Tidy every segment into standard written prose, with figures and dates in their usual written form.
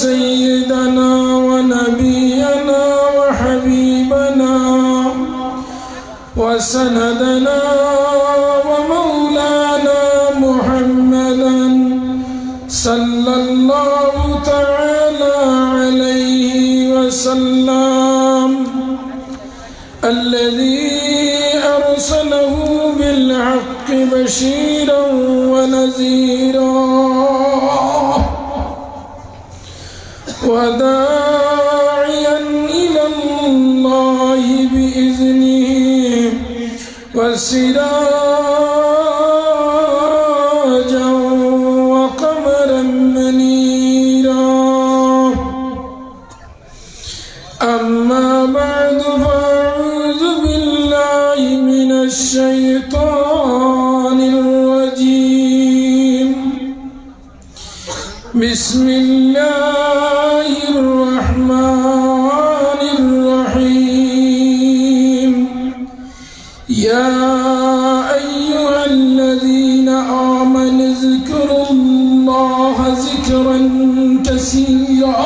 سيدنا ونبينا وحبيبنا وسندنا ومولانا محمدا صلى الله تعالى عليه وسلم الذي أرسله بالحق بشيرا ونذيرا وداعيا إلى الله بإذنه وسراجا وقمرا منيرا أما بعد فأعوذ بالله من الشيطان الرجيم بسم الله الرحمن الرحيم يا أيها الذين آمنوا اذكروا الله ذكرا كثيرا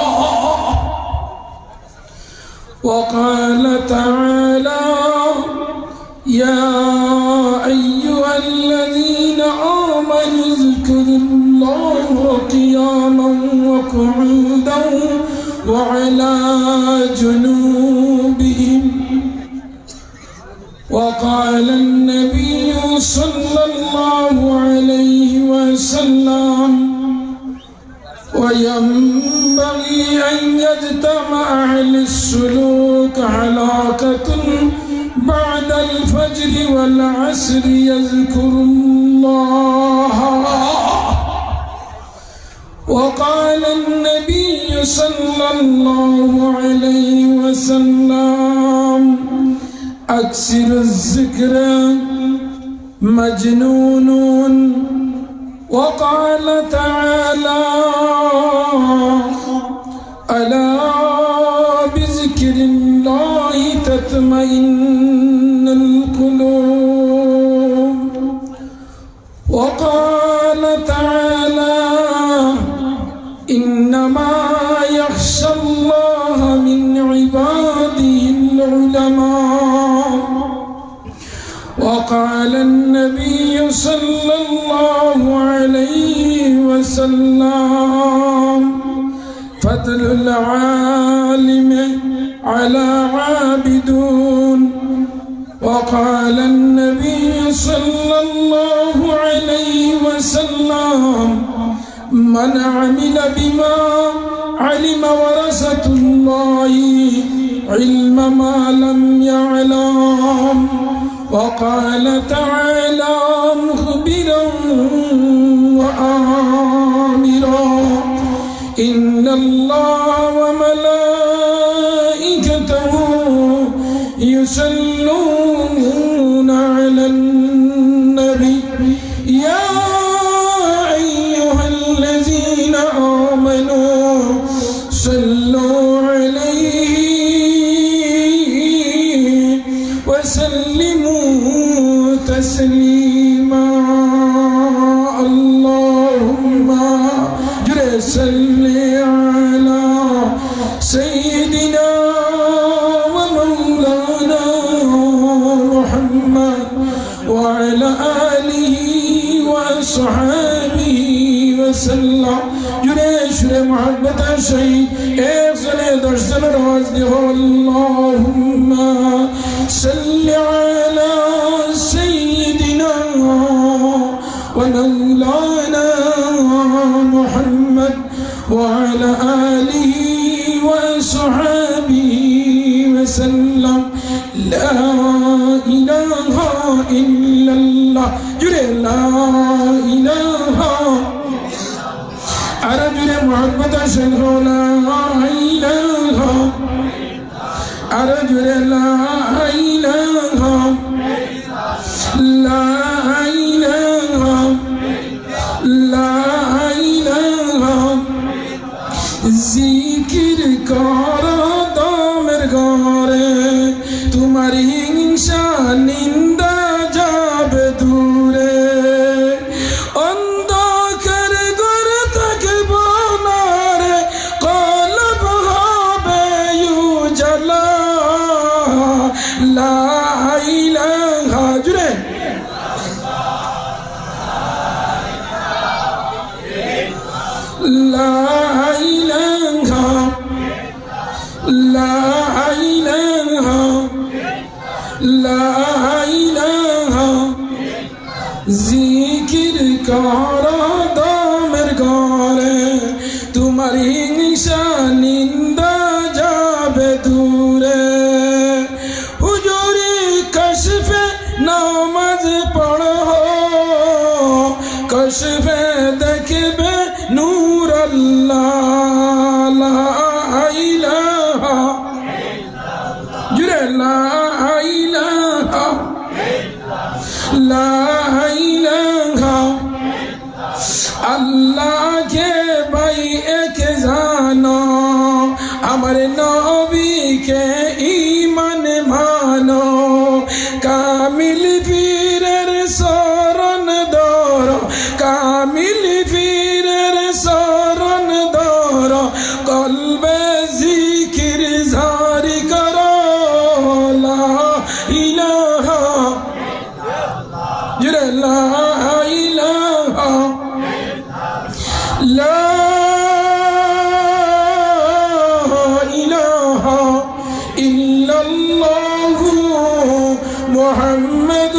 وقال تعالى يا أيها الذين آمنوا اذكروا الله قياما وقعودا وعلى جنوبهم وقال النبي صلى الله عليه وسلم وينبغي أن يجتمع أهل السلوك حلاقة بعد الفجر والعصر يذكر الله وقال النبي صلى الله عليه وسلم أكثر الذكر مجنون وقال تعالى ألا بذكر الله تطمئن القلوب وقال تعالى إنما يخشى الله من عباده العلماء وقال النبي صلى الله عليه وسلم فضل العالم على عابدون وقال النبي صلى الله عليه وسلم من عمل بما علم ورثة الله علم ما لم يعلم وقال تعالى مخبرا وآمرا إن الله وملائكته يصلون على النبي يا أيها الذين آمنوا صلوا عليه وسلموا تسليما اللهم صل على سيدنا ومولانا محمد وعلى آله وأصحابه وسلم جريش محبة شيء إحسن درسن رازده اللهم صل على سيدنا ومولانا محمد وعلى آله وصحبه وسلم لا إله إلا الله لا إله أرجو محمد شيخ لا إله أرجو لا إله لا إله لا إله ذكر کارا دامر گاره تمہاری انشان نندا جاب دوره اندہ کر گر تک بانار قا হিংসা নিন্দা যাবে দূরে হুজুরি কশফে নামাজ পড়ো কশফে দেখবে নূর আল্লাহ লা ইলাহা জুরে লা ইলাহা লা ইলাহা আল্লাহ के भाई एक जानो अमर नबी के ईमान मानो कामिल पीरेर शरण धरो कामिल पीरेर शरण धरो कल्बे जिकिर जारी करो ला इलाहा जुरे ला इलाहा لا إله إلا الله محمد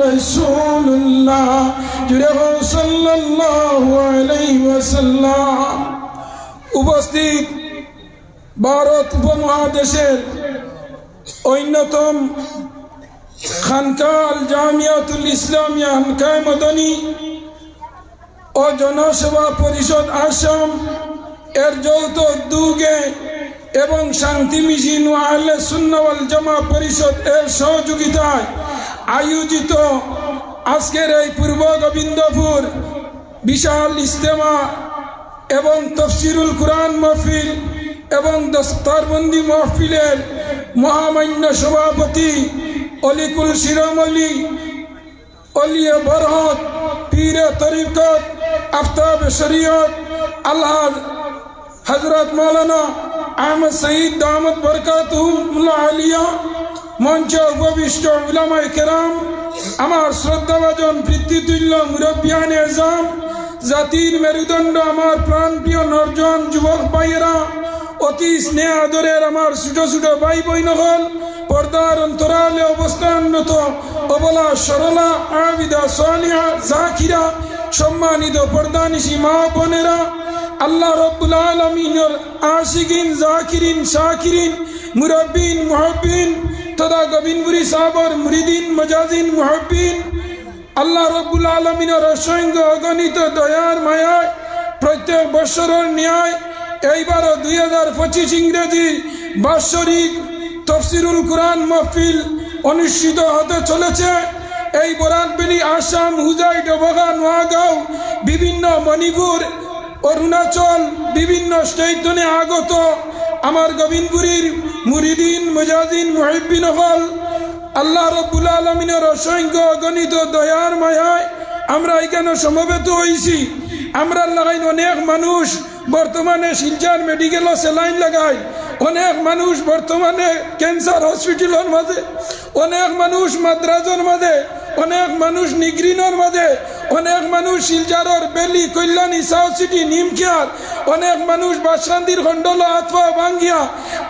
رسول الله صلى الله عليه وسلم উপস্থিত ভারত উপমহাদেশের অন্যতম খানকা আল জামিয়াতুল ইসলামিয়া খানকায়ে মদনী ও জনসেবা পরিষদ আসাম এর যৌথ উদ্যোগে এবং শান্তি মিশন ও আহলে সুন্নাহ ওয়াল জামা পরিষদ এর সহযোগিতায় আয়োজিত আজকের এই পূর্ব গোবিন্দপুর বিশাল ইজতেমা এবং তফসিরুল কুরআন মাহফিল এবং দস্তারবন্দি মাহফিলের মহামান্য সভাপতি অলিকুল শিরোমণি অলিয়ে বরহত পীরে তরিকত আফতাব শরীয়ত আল্লাহ হযরত মাওলানা আহমদ সঈদ দামত বরকাতুহুল আলিয়া মঞ্চে উপবিষ্ট উলামায়ে কেরাম আমার শ্রদ্ধাভাজন পিতৃতুল্য মুরব্বিয়ানে আজম জাতির মেরুদণ্ড আমার প্রাণপ্রিয় নরজন যুবক ভাইয়েরা অতি স্নেহ আদরের আমার ছোট ছোট ভাই বোনগণ পর্দার অন্তরালে অবস্থানরত অবলা সরলা আবিদা সালিহা জাকিরা সম্মানিত পর্দানিশী মা বোনেরা আল্লাহ রাব্বুল আলামিনের আশিকিন জাকিরিন শাকিরিন মুরাব্বিন মুহাব্বিন তথা গোবিন্দপুরী সাহাবার মুরিদিন মজাজিন মুহাব্বিন আল্লাহ রাব্বুল আলামিনের অসংখ্য অগণিত দয়ার মায়ায় প্রত্যেক বৎসরের ন্যায় এইবার 2025 ইংরেজি বাৎসরিক তফসিরুল কুরআন মাহফিল অনুষ্ঠিত হতে চলেছে। এই বরাকবেলি আসাম হুজাই ডবগা নোয়াগাঁও বিভিন্ন মণিপুর অরুণাচল বিভিন্ন স্টেট থেকে আগত আমার গোবিন্দপুরীর মুরিদিন মুজাহিদিন মুহিব্বিন হল আল্লাহ রাব্বুল আলামিনের অসংখ্য অগণিত দয়ার মায়ায় আমরা এখানে সমবেত হয়েছি। আমরা লাগাইন অনেক মানুষ বর্তমানে শিলচর মেডিকেলও সেলাইন লাগায়, অনেক মানুষ বর্তমানে ক্যান্সার হসপিটালের মাঝে, অনেক মানুষ মাদ্রাজের মাঝে, অনেক মানুষ নিগ্রিনের মাঝে, অনেক মানুষ শিলচরের বেলি কল্যাণী সাউথ সিটি নিমখিয়ার, অনেক মানুষ বাসকান্দির খন্ডল আতফা বাঙ্গিয়া।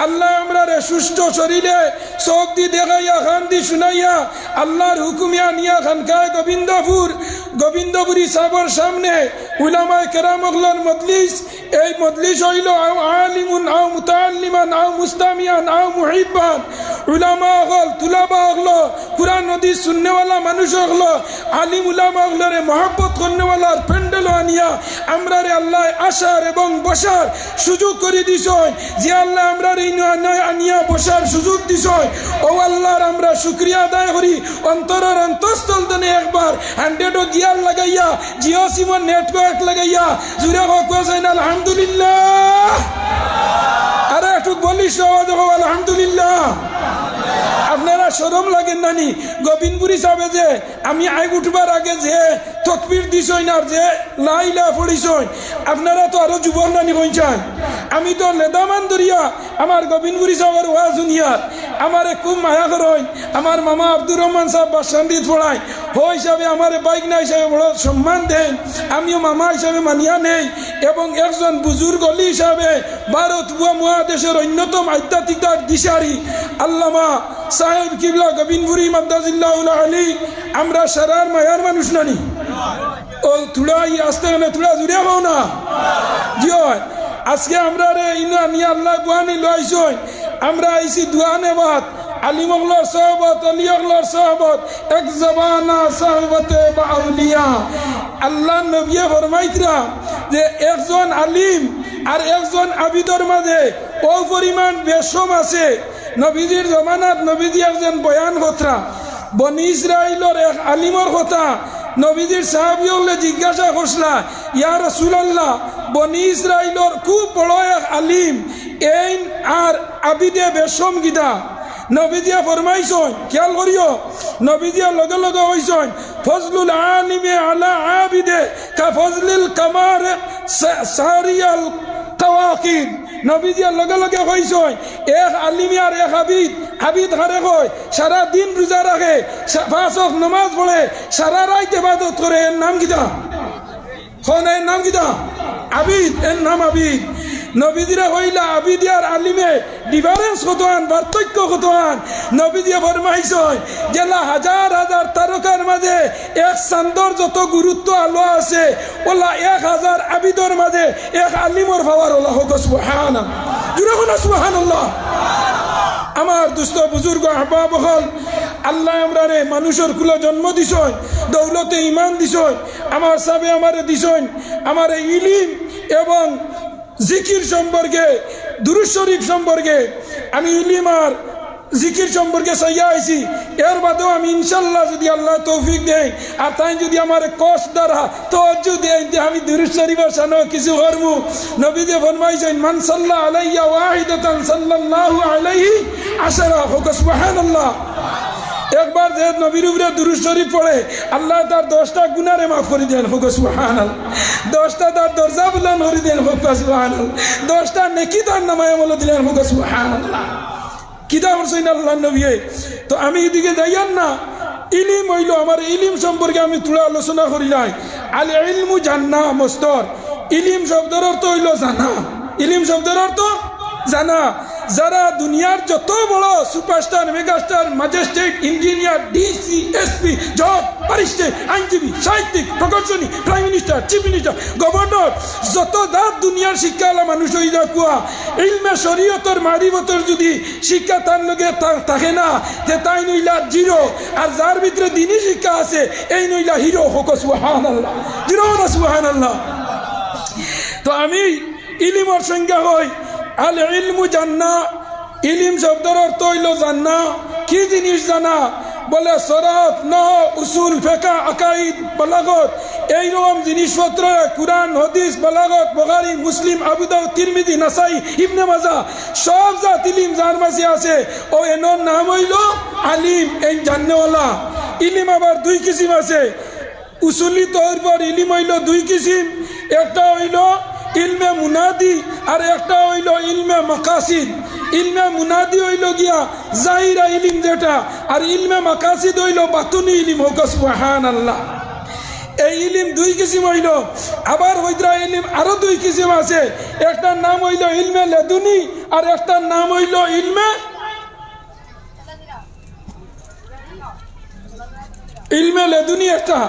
আল্লাহ আমরা রে সুস্থ শরীরে চোখ দি দেখাইয়া খান দি শুনাইয়া আল্লাহর হুকুমিয়া নিয়া খানকায় গোবিন্দপুরী সাহেবের সামনে উলামায়ে কেরাম হকলার মজলিস। এই মজলিস হইল আও আলিমুন আও মুতাআল্লিমান আও মুস্তামিয়ান আও মুহিব্বান। উলামা হল তুলাবা হল কুরআন হাদিস শুননেওয়ালা মানুষ হল আলিম উলামা হলরে মহব্বত করনেওয়ালার প্যান্ডেল আনিয়া আমরা রে আল্লাহ আসার এবং বসার সুযোগ করে দিছ। যে আল্লাহ আমরা রে আনিয়া বসার সুযোগ দিছ, ও আল্লাহর আমরা শুকরিয়া আদায় করি অন্তরের অন্তঃস্থল থেকে একবার 100 গিয়ার লাগাইয়া জিও সিমন নেটওয়ার্ক লাগাইয়া জুড়ে হোক আলহামদুলিল্লাহ। আরে একটু বলিস আলহামদুলিল্লাহ। আপনারা শরম লাগেন নানি? গোবিন্দপুরী সাহেবে যে আমি আই উঠবার আগে যে তকবীর দিছই না যে লা ইলাহা পড়িছই, আপনারা তো আরো যুবক নানি কইছেন। আমি তো লেদামান দরিয়া আমার গোবিন্দপুরী সাহেবের ওয়াজ শুনিয়া আমারে খুব মায়া করেন। আমার মামা আব্দুর রহমান সাহেব বাসকান্দিত পড়ায়, ও হিসাবে আমার বাইক না হিসাবে বড় সম্মান দেন, আমিও মামা হিসাবে মানিয়া নেই। এবং একজন বুজুর্গ অলি হিসাবে ভারত উপমহাদেশের অন্যতম আধ্যাত্মিকতার দিশারি আল্লামা সাহেব কিবলা গোবিন্দপুরী মাদ্দাজিল্লাহুল আলী, আমরা সারার মায়ার মানুষ নানি। ও থোড়া আস্তে থোড়া জুড়ে হও না জি। আজকে আমরা রে ইনা নিয়ে আল্লাহ বুয়ানি লইছই আমরা আইছি দোয়া নেবাত আলিম আল্লাহর সাহাবত আলী আল্লাহর সাহাবত এক জবানা সাহাবতে বাউলিয়া আল্লাহ নবী ফরমাইতরা যে একজন আলিম আর একজন আবিদর মাঝে ও পরিমাণ বেশম আছে নবীজির জমানাত নবীজি একজন বয়ান কথা বনি ইসরাইলের এক আলিমর কথা নবীজির সাহাবী হলে জিজ্ঞাসা করছলা ইয়া রাসূলুল্লাহ বনি ইসরাইলের খুব বড় এক আলিম এই আর আবিদে বেশম গিদা নবীজিয়া ফরমাইছন খেয়াল করিও নবীজিয়া লগে লগে হইছন ফজলুল আলিমে আলা আবিদে কা ফজলিল কামার সারিয়াল কাওয়াকিব নবীজিয়া লগে লগে হইছন এক আলিম আর এক আবিদ আবিদ হারে কয় সারা দিন রোজা রাখে পাঁচ ওয়াক্ত নামাজ পড়ে সারা রাত ইবাদত করে এর নাম কিটা কোন এর নাম কিটা আবিদ এর নাম আবিদ নবীজিরা হইলা আবিদ আর আলিমে ডিফারেন্স কতআন পার্থক্য কতআন নবীজি ফরমাইছেন জেলা হাজার হাজার তারকার মাঝে এক চাঁদর যত গুরুত্ব আলো আছে ওলা 1000 আবিদর মাঝে এক আলিমর পাওয়ার ওলা হোক সুবহানাল্লাহ জুড়ে কোন সুবহানাল্লাহ আমার দুস্থ বুজুর্গ আহবাব হল আল্লাহ আমরা রে মানুষের কুলে জন্ম দিছন দৌলতে ইমান দিছন আমার সাবে আমারে দিছন আমার ইলিম এবং জিকির সম্পর্কে দুরূদ শরীফ সম্পর্কে আমি ইলিম আর জিকির সম্পর্কে চাইয়া আইছি এর বাদেও আমি ইনশাল্লাহ যদি আল্লাহ তৌফিক দেয় আর তাই যদি আমার কষ্ট দ্বারা তওয়াজ্জুহ দেয় আমি দুরূদ শরীফের সানো কিছু করবো নবীজি ফরমাইছেন মান সাল্লা আলাইয়া ওয়াহিদাতান সাল্লাল্লাহু আলাইহি আশারা হোক সুবহানাল্লাহ একবার যে নবীর উপরে দুরূদ শরীফ পড়ে আল্লাহ তার 10টা গুনাহে মাফ করে দেন হোক সুবহানাল্লাহ 10টা তার দরজা বুলন্দ করে দেন হোক সুবহানাল্লাহ 10টা নেকি তার নামায় আমল দিলেন হোক সুবহানাল্লাহ কিতাব রসুল আল্লাহ নবী তো আমি এদিকে যাইয়ান না ইলিম হইল আমার ইলিম সম্পর্কে আমি তুলে আলোচনা করি নাই আল ইলমু জান্না মস্তর ইলিম শব্দের অর্থ হইল জানা ইলিম শব্দের অর্থ জানা যারা দুনিয়ার যত বড় superstar megastar magistrate engineer DC SP জজ ব্যারিস্টার আইনজীবী সাহিত্যিক প্রকৌশলী prime minister chief minister governor যত দাঁত দুনিয়ার শিক্ষাওয়ালা মানুষ হয়ে যা কুয়া ইলমে শরীয়তর মারিফতর যদি শিক্ষা তার লগে থাকে না যে তাই নইলা জিরো আর যার ভিতরে দিনই শিক্ষা আছে এই নইলা হিরো হোক সুবহানাল্লাহ জিরো না সুবহানাল্লাহ তো আমি ইলিমর সংজ্ঞা হই আল ইলমু জান্না ইলিম শব্দের অর্থ হইল জান্না কি জিনিস জানা বলে শরফ নহ উসুল ফিকহ আকাইদ বালাগত এইরকম জিনিসপত্র কুরআন হাদিস বালাগত বুখারী মুসলিম আবু দাউদ তিরমিজি নাসাই ইবনে মাজাহ সব জাত ইলিম যার মাঝে আছে ও এর নাম হইল আলিম এই জাননেওয়ালা ইলিম আবার দুই কিসিম আছে উসুলি তৌর পর ইলিম হইল দুই কিসিম একটা হইল ইলমে মুনাদি আর একটা হইল ইলমে মাকাসিদ ইলমে মুনাদি হইল গিয়া জাহিরা ইলিম যেটা আর ইলমে মাকাসিদ হইল বাতুনি ইলিম হোক সুবহানাল্লাহ এই ইলিম দুই কিসিম হইল আবার হইদ্রা ইলিম আরো দুই কিসিম আছে একটার নাম হইল ইলমে লেদুনি আর একটার নাম হইল ইলমে লেদুনি একটা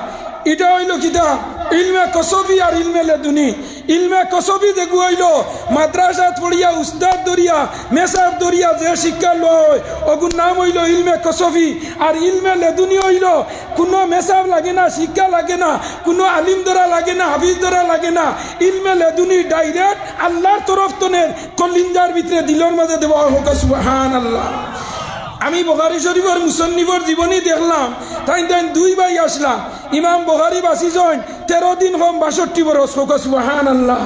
এটা হইল কিতা ইলমে কসবি আর ইলমে লেদুনি ইলমে কসবি দেখু হইল মাদ্রাসাত পড়িয়া উস্তাদ দরিয়া মেসাব দরিয়া যে শিক্ষা লয় ওগুর নাম হইল ইলমে কসবি আর ইলমে লেদুনি হইল কোনো মেসাব লাগে না শিক্ষা লাগে না কোনো আলিম দ্বারা লাগে না হাফিজ দ্বারা লাগে না ইলমে লেদুনি ডাইরেক্ট আল্লাহর তরফ তনের কলিঞ্জার ভিতরে দিলর মাঝে দেওয়া হোক সুবহানাল্লাহ আমি বুখারী শরীফের মুসন্নিফের জীবনী দেখলাম তাই দুই ভাই আসলা ইমাম বুখারী বাঁচিছেন 13 দিন কম 62 বছর হোক সুবহানাল্লাহ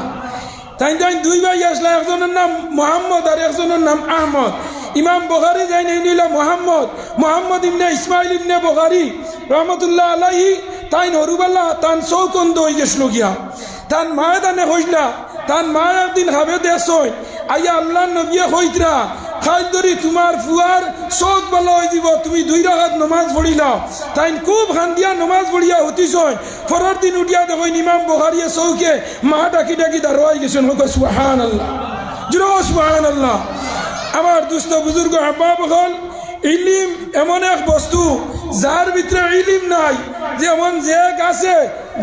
তাই দুই ভাই আসলা একজনের নাম মুহাম্মদ আর একজনের নাম আহমদ ইমাম বুখারী যাই নিলা মুহাম্মদ ইবনে ইসমাইল ইবনে বুখারী রহমতুল্লাহ আলাইহি তাই হরুবাল্লাহ তান চৌকন্দ হয়ে গেছিল গিয়া তান মায়ে দানে হইলা তান মা একদিন হাবে দেশই আইয়া আল্লাহ নবিয়ে হইতরা খাইদরি তোমার ফুয়ার চোখ ভালো হয়ে দিব তুমি 2 রাকাত নামাজ পড়িলাও তাই খুব হান্দিয়া নামাজ পড়িয়া হতিছই পরের দিন উঠিয়া দেখো ইমাম বুখারী চৌকে মা ডাকি ডাকি দাঁড়াই গেছেন হোক সুবহানাল্লাহ জুড়ো সুবহানাল্লাহ আমার দুস্থ বুজুর্গ আহবাব হল ইলিম এমন এক বস্তু যার ভিতরে ইলিম নাই যেমন যে গাছে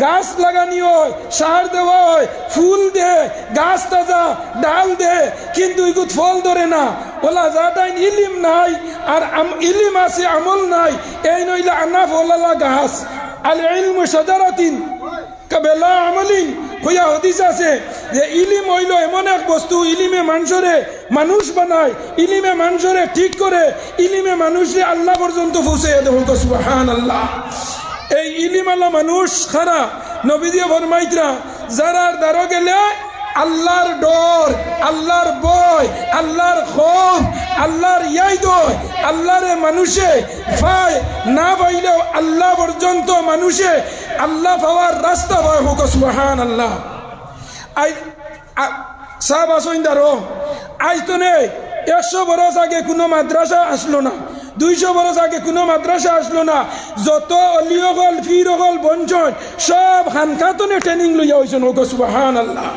গাছ লাগানি হয়, সার দেওয়া হয়, ফুল দে, গাছ তাজা ডাল দে, কিন্তু এগুলো ফল ধরে না। ওলা যাটাই ইলিম নাই আর ইলিম আছে আমল নাই, এই নইলে আনাফ ওলালা গাছ। আল ইলমু শাজারাতিন কাবেলা আমলিন হইয়া হাদিস আছে যে ইলিম হইল এমন এক বস্তু, ইলিমে মানুষরে মানুষ বানায়, ইলিমে মানুষরে ঠিক করে, ইলিমে মানুষরে আল্লাহ পর্যন্ত পৌঁছে দেব। সুবহানাল্লাহ। এই ইলিম আলা মানুষ খারা নবীজি ফরমাইতরা যারার দ্বারা গেলে আল্লাহর ডর, আল্লাহর ভয়, আল্লাহর খৌফ, আল্লাহর ইয়াদ, আল্লাহরে মানুষে পায় না পাইলেও আল্লাহ পর্যন্ত মানুষে আল্লাহ পাওয়ার রাস্তা পায়। হোক সুবহানাল্লাহ। আই সাহাব আসইন দারো আজ তো নেই 100 বছর আগে কোনো মাদ্রাসা আসলো না, 200 বছর আগে কোনো মাদ্রাসা আসলো না। যত অলিও গল ফির গল বঞ্চন সব খানখাতনে ট্রেনিং লইয়া হয়েছেন। হোক সুবহানাল্লাহ।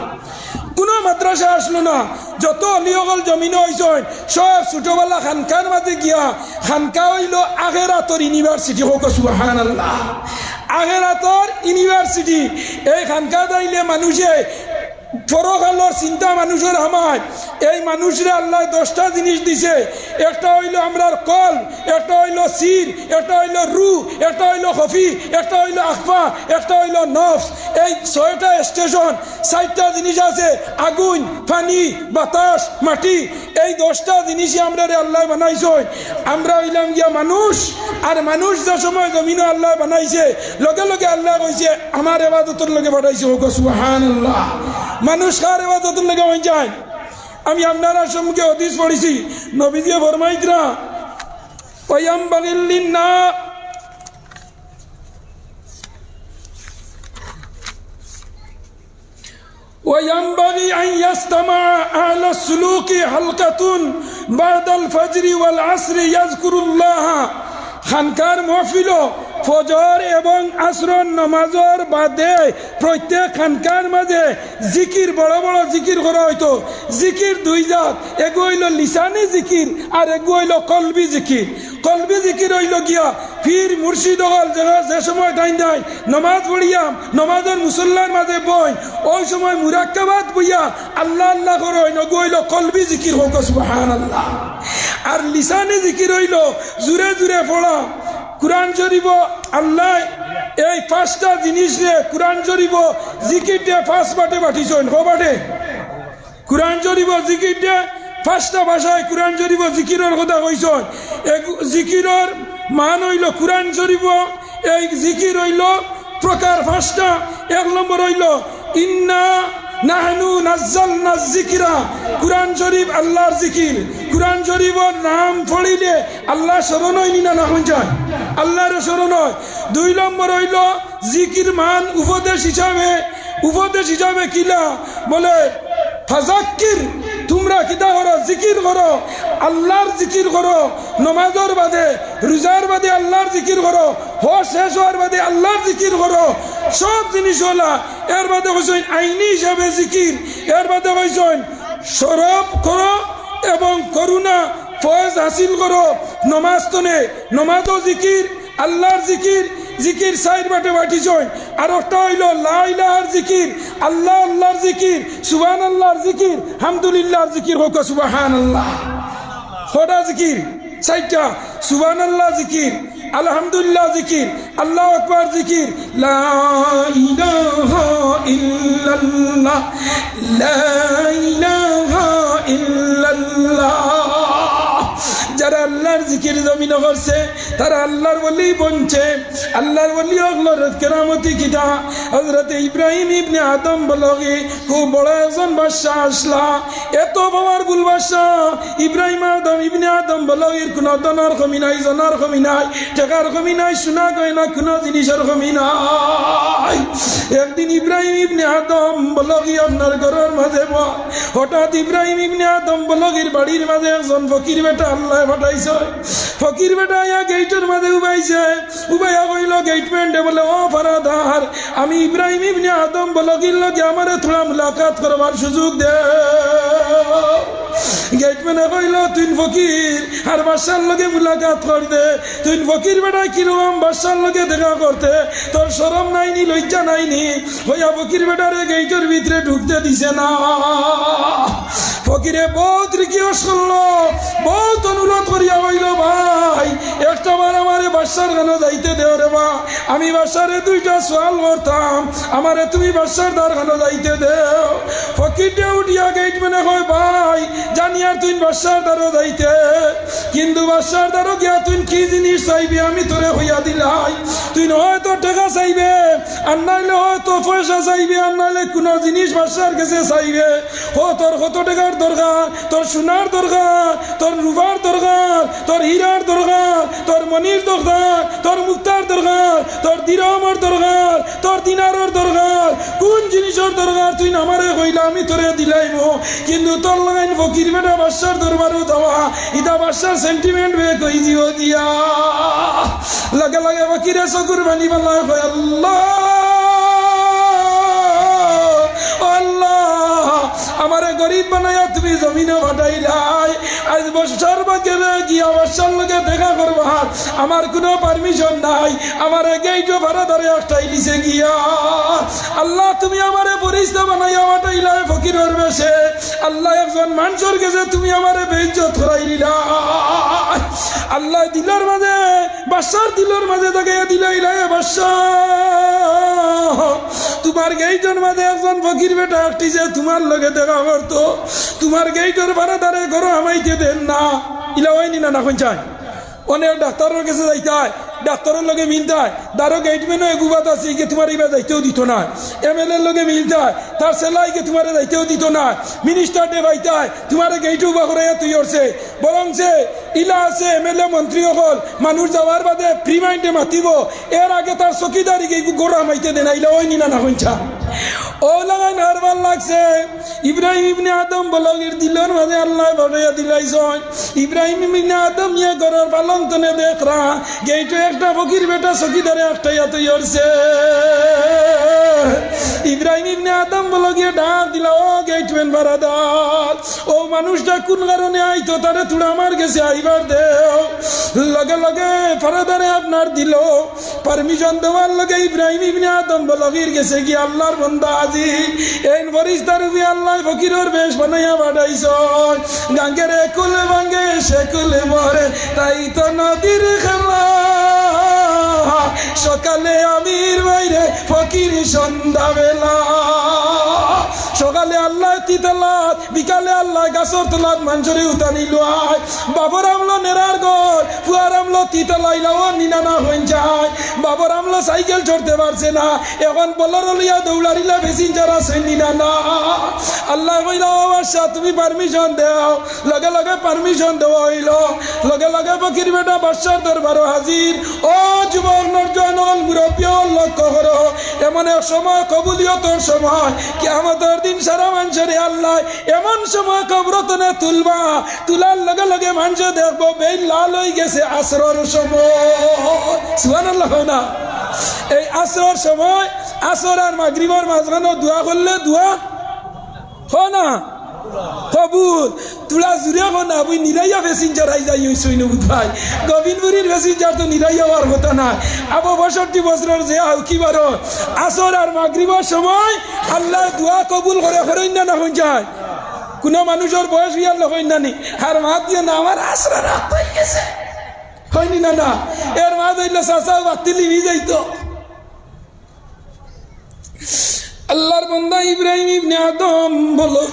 কোনো মাদ্রাসা আসলো না, যত অলিয়গল জমিনে হয়েছেন সব ছোটবেলা খানকার মাঝে গিয়া, খানকা হইল আখেরাতর ইউনিভার্সিটি। হোক সুবহানাল্লাহ। আখেরাতর ইউনিভার্সিটি। এই খানকা দাইলে মানুষে পরকালের চিন্তা মানুষের আমার, এই মানুষরা আল্লাহ 10টা জিনিস দিছে। একটা হইল আমরার কল, একটা হইল সির, একটা হইল রু, একটা হইল খফি, একটা হইল আখফা, একটা হইল নফস। এই 6টা স্টেশন, 4টা জিনিস আছে, আগুন, পানি, বাতাস, মাটি। এই 10টা জিনিসই আমরা আল্লাহ বানাইছেন। আমরা হইলাম গিয়া মানুষ, আর মানুষ যে সময় জমিনে আল্লাহ বানাইছে লগে লগে আল্লাহ কইছে আমার ইবাদতের লগে পাঠাইছে। হোক সুবহানাল্লাহ। মানুষ কার ইবাদতের লগে হয়ে যায়? আমি আপনারা সম্মুখে হাদিস পড়েছি, নবীজি ফরমাইতরা ওয়ায়ামবাগিল লিন্না وينبغي أن يستمع أهل السلوك حلقة بعد الفجر والعصر يذكر الله। খানকার মহফিল ফজর এবং আসর নামাজের বাদে প্রত্যেক খানকার মাঝে জিকির, বড় বড় জিকির করা হইতো। জিকির 2 জাত, এগো হইল লিসানি জিকির আর এগো হইল কলবি জিকির। কলবি জিকির হইল গিয়া পীর মুর্শিদ হল যে সময় টাইম দেয় নমাজ পড়িয়াম, নমাজের মুসল্লার মাঝে বই, ওই সময় মুরাক্কাবাত বইয়া আল্লাহ আল্লাহ করো, এগো হইল কলবি জিকির। হোক সুবহানাল্লাহ। আর লিসানি জিকির হইল জুড়ে জুড়ে পড়া। কুরআন শরীফ আল্লাহ এই 5টা জিনিস রে কুরআন শরীফ জিকিরটা 5 বাটে পাঠিয়েছেন। বাটে কুরআন শরীফ জিকিরটা 5টা ভাষায় কুরআন শরীফ জিকিরের কথা কইছেন। জিকিরের মান হইল কুরআন শরীফ এই জিকির হইল প্রকার 5টা। 1 নম্বর হইল ইন্না নাহনু নাজ্জালনা যিকরা, কুরআন শরীফ আল্লাহর জিকির। কুরআন শরীফের নাম পড়িলে আল্লাহ স্মরণ হয়নি না হয়ে যায়, আল্লাহর স্মরণ হয়। 2 নম্বর হইল জিকির মান উপদেশ হিসাবে কিলা বলে ফাজাক্কির, তোমরা কিতা করো জিকির করো, আল্লাহর জিকির করো। নমাজের বাদে রোজার বাদে আল্লাহর জিকির করো, হজ শেষ হওয়ার বাদে আল্লাহর জিকির করো। সব জিনিস হলা এর বাদে কইছেন আইনি হিসাবে জিকির, এর বাদে কইছেন সরব করো এবং করুণা ফয়েজ হাসিল করো। নমাজ তনে নমাজও জিকির, আল্লাহর জিকির। জিকির 4 বাটে বাটিছেন। আর একটা হইল লা ইলাহার জিকির, আল্লাহ আল্লাহর জিকির, সুবহানাল্লাহর জিকির, হামদুলিল্লাহর জিকির। হোক সুবহানাল্লাহ। কটা জিকির? 4টা। সুবহানাল্লাহ জিকির, আলহামদুলিল্লাহ জিকির, আল্লাহু আকবার জিকির, লা ইলাহা ইল্লাল্লাহ, লা ইলাহা ইল্লাল্লাহ। যারা আল্লাহর জিকির জমিনে করছে তারা আল্লাহর ওলি বনছে। আল্লাহর ওলি হলোর কেরামতি কিতা হযরত ইব্রাহিম ইবনে আদম বলগে খুব বড় একজন বাদশা আসলা, এত পাওয়ারফুল বাদশা ইব্রাহিম ইবনে আদম বলগের কোনো ধনের কমি নাই, জনার কমি নাই, টাকার কমি নাই, সোনা গয়না কোনো জিনিসের কমি নাই। একদিন ইব্রাহিম ইবনে আদম বলগি আপনার ঘরের মাঝে হঠাৎ ইব্রাহিম ইবনে আদম বলগির বাড়ির মাঝে একজন ফকির বেটা আল্লাহ পাঠাইছে। ফকির বেটা ইয়া গেটের মাঝে উবাইছে, উবাইয়া কইল গেটম্যানডে বলে ও ফারাদার, আমি ইব্রাহিম ইবনে আদম বলগির লগে আমারে থোড়া মুলাকাত করবার সুযোগ দে। গেটম্যান মানে কইল তুই ফকির আর বাদশার লগে মুলাকাত করতে, তুই ফকির বেটা কিরকম বাদশার লগে দেখা করতে, তোর শরম নাইনি লজ্জা নাইনি, হইয়া ফকির বেটারে গেইটের ভিতরে ঢুকতে দিছে না। ফকিরে বহুত রিকোয়েস্ট করলো, বহুত অনুরোধ করিয়া কইল ভাই একটা বার আমারে বাদশার কেন যাইতে দেও রে বা, আমি বাদশারে দুইটা সওয়াল করতাম, আমারে তুমি বাদশার দ্বার কেন যাইতে দেও। ফকিরটা উঠিয়া গেট মানে কয় ভাই জানি আর তুই বাদশার দ্বারও যাইতে, কিন্তু বাদশার দ্বারও গিয়া তুই কি জিনিস চাইবি আমি তোরে হইয়া দিলাই, তুই হয়তো টাকা চাইবে আর নাইলে হয়তো পয়সা চাইবে আর নাইলে কোনো জিনিস বাদশার কাছে চাইবে, ও তোর কত টাকার দরকার, তোর সোনার দরকার, তোর রূপার দরকার, তোর হীরার দরকার, তোর মনির দরকার, তোর মুক্তার দরকার, তোর দিরহমের দরকার, তোর দিনারের দরকার, কোন জিনিসের দরকার তুই আমারে কইলা আমি তোরে দিলাইব, কিন্তু তোর লাগাইন ফকির বেটা বাদশার দরবারও যাওয়া ইটা বাদশার সেন্টিমেন্ট বে কই দিও দিয়া। লাগে লাগে ফকিরে চকুর বানি পালা কয় আল্লাহ আল্লাহ আমারে গরিব বানাইয়া তুমি জমিনে ফাটাইলাই, আজ বর্ষার বাগেরে গিয়া বর্ষার লগে দেখা করবা আমার কোনো পারমিশন নাই, আমারে গেইটও ভাড়া ধরে একটাই লিছে গিয়া। আল্লাহ তুমি আমারে পরিষ্কার বানাইয়া ফাটাইলাই ফকিরের বেশে, আল্লাহ একজন মানুষের কাছে তুমি আমারে বেইজ্জত করাই দিলা। আল্লাহ দিলের মাঝে বাদশার দিলের মাঝে দেখাইয়া দিলাই বাদশা তোমার গেইটের মাঝে একজন ফকির বেটা একটি যে তোমার লগে দেখা করতো, তোমার গেইটের ভাড়া দ্বারে ঘরে আমাইতে দেন না, ইলা হয়নি না কোন চাই অনেক ডাক্তারের কাছে যাইতে হয়, ডাক্তারের লগে মিলতে হয়, তারও গেটম্যানও এগুবাত আছে কি তোমার এবার যাইতেও দিত না, MLA লগে মিলতে হয়, তার সেলাইকে তোমার যাইতেও দিত না, মিনিস্টার ডে বাইতে হয় তোমার গেইটে উবা করে তুই করছে, বরং সে ইলা আছে MLA মন্ত্রী হল মানুষ যাওয়ার বাদে ফ্রি মাইন্ডে মাতিব, এর আগে তার চকিদারি গোড়া মাইতে দেনা, ইলা ওই নিনা না হইছা ও লাগাইন হারবার লাগছে। ইব্রাহিম ইবনে আদম বলগের দিলের মাঝে আল্লাহ বাড়াইয়া দিলাইছেন, ইব্রাহিম ইবনে আদম ইয়ে ঘরের পালন তনে দেখরা গেইটে একটা ফকির বেটা চকিদারে একটাই এত ইয়রছে। ইব্রাহিম ইবনে আদম বলগিয়ে ডাক দিলা ও গেটম্যান বারাদার, ও মানুষটা কোন কারণে আইতো তারে তুড়া আমার গেছে আইবার দেও, লগে লগে ফারাদারে আপনার দিল পারমিশন দেওয়ার লগে ইব্রাহিম ইবনে আদম বলগির গেছে কি আল্লাহর বন্দা আজি এই ফরিস্তার রূপে আল্লাহ ফকিরের বেশ বানাইয়া বাড়াইছ, গাঙ্গের কুল ভাঙ্গে সে কুল মরে তাই তো নদীর খেলা, সকালে আমির বাইরে ফকির সন্ধ্যা বেলা, সকালে আল্লাহ তিতলাত বিকালে আল্লাহ গাছর তলাত মানুষরে উতানিল, বাবর আমলো নেরার ঘর ফুয়ার আমলো তিতলাইলাও নিনানা হয়ে যায়, বাবর আমলো সাইকেল চড়তে পারছে না এখন বলর লিয়া দৌড়ারিলা প্যাসেঞ্জার আছে নিনানা। আল্লাহ কইলা বাদশা তুমি পারমিশন দেও, লগে লগে পারমিশন দেওয়া হইল, লগে লগে ফকির বেটা বাদশার দরবারও হাজির। ও যুবক নরজওয়ান মুরব্বী লক্ষ্য করো, এমন এক সময় কবুলিয়তের সময় কিয়ামতের দিন সারা মানুষের আল্লাহ এমন সময় কবরতনে তুলবা, তুলার লগে লগে মানুষ দেখবো বেল লাল হয়ে গেছে আসরের সময়, সুবহানাল্লাহ না, এই আসরের সময় আসর আর মাগরিবের মাঝখানে দোয়া করলে দোয়া হয় না কবুল, তুলা জুড়ে না বই নিরাইয়া প্যাসেঞ্জার আই যাই হইছই নবুদ ভাই, গোবিন্দপুরীর প্যাসেঞ্জার তো নিরাইয়া হওয়ার কথা না, আবু 62 বছরের যে কি বারো আসর আর মাগরিবের সময় আল্লাহ দোয়া কবুল করে করেন না হয়ে যায়, কোনো মানুষের বয়স হইয়ার হইন না নি আর মা দিয়ে না আমার আসরা রাত হয়ে গেছে হয়নি না না, এর মা দিলে চাচা বাতিলি হয়ে যাইতো। আল্লাহর বান্দা ইব্রাহিম ইবনে আদম বলো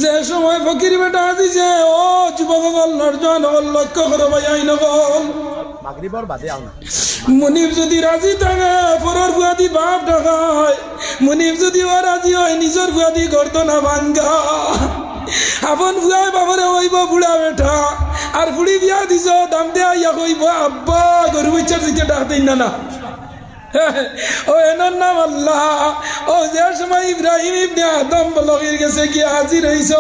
যে সময় ফকির বেটা দিছে, ও যুবক নরজন লক্ষ্য করো ভাই আইন মনিব যদি রাজি থাকে পরের বুয়াদি বাপ ঢাকায়, মনিব যদি ও রাজি হয় নিজের বুয়াদি গর্দ না ভাঙ্গা, আপন বুয়াই বাবরে হইব বুড়া বেটা আর বুড়ি বিয়া দিছ দাম দেয়া ইয়া কইব আব্বা গরু বাচ্চার দিকে ডাক দিন না ও এনার নাম আল্লাহ। ও যে সময় ইব্রাহিম ইবনে আদম বলগির গেছে কি হাজির হইছ,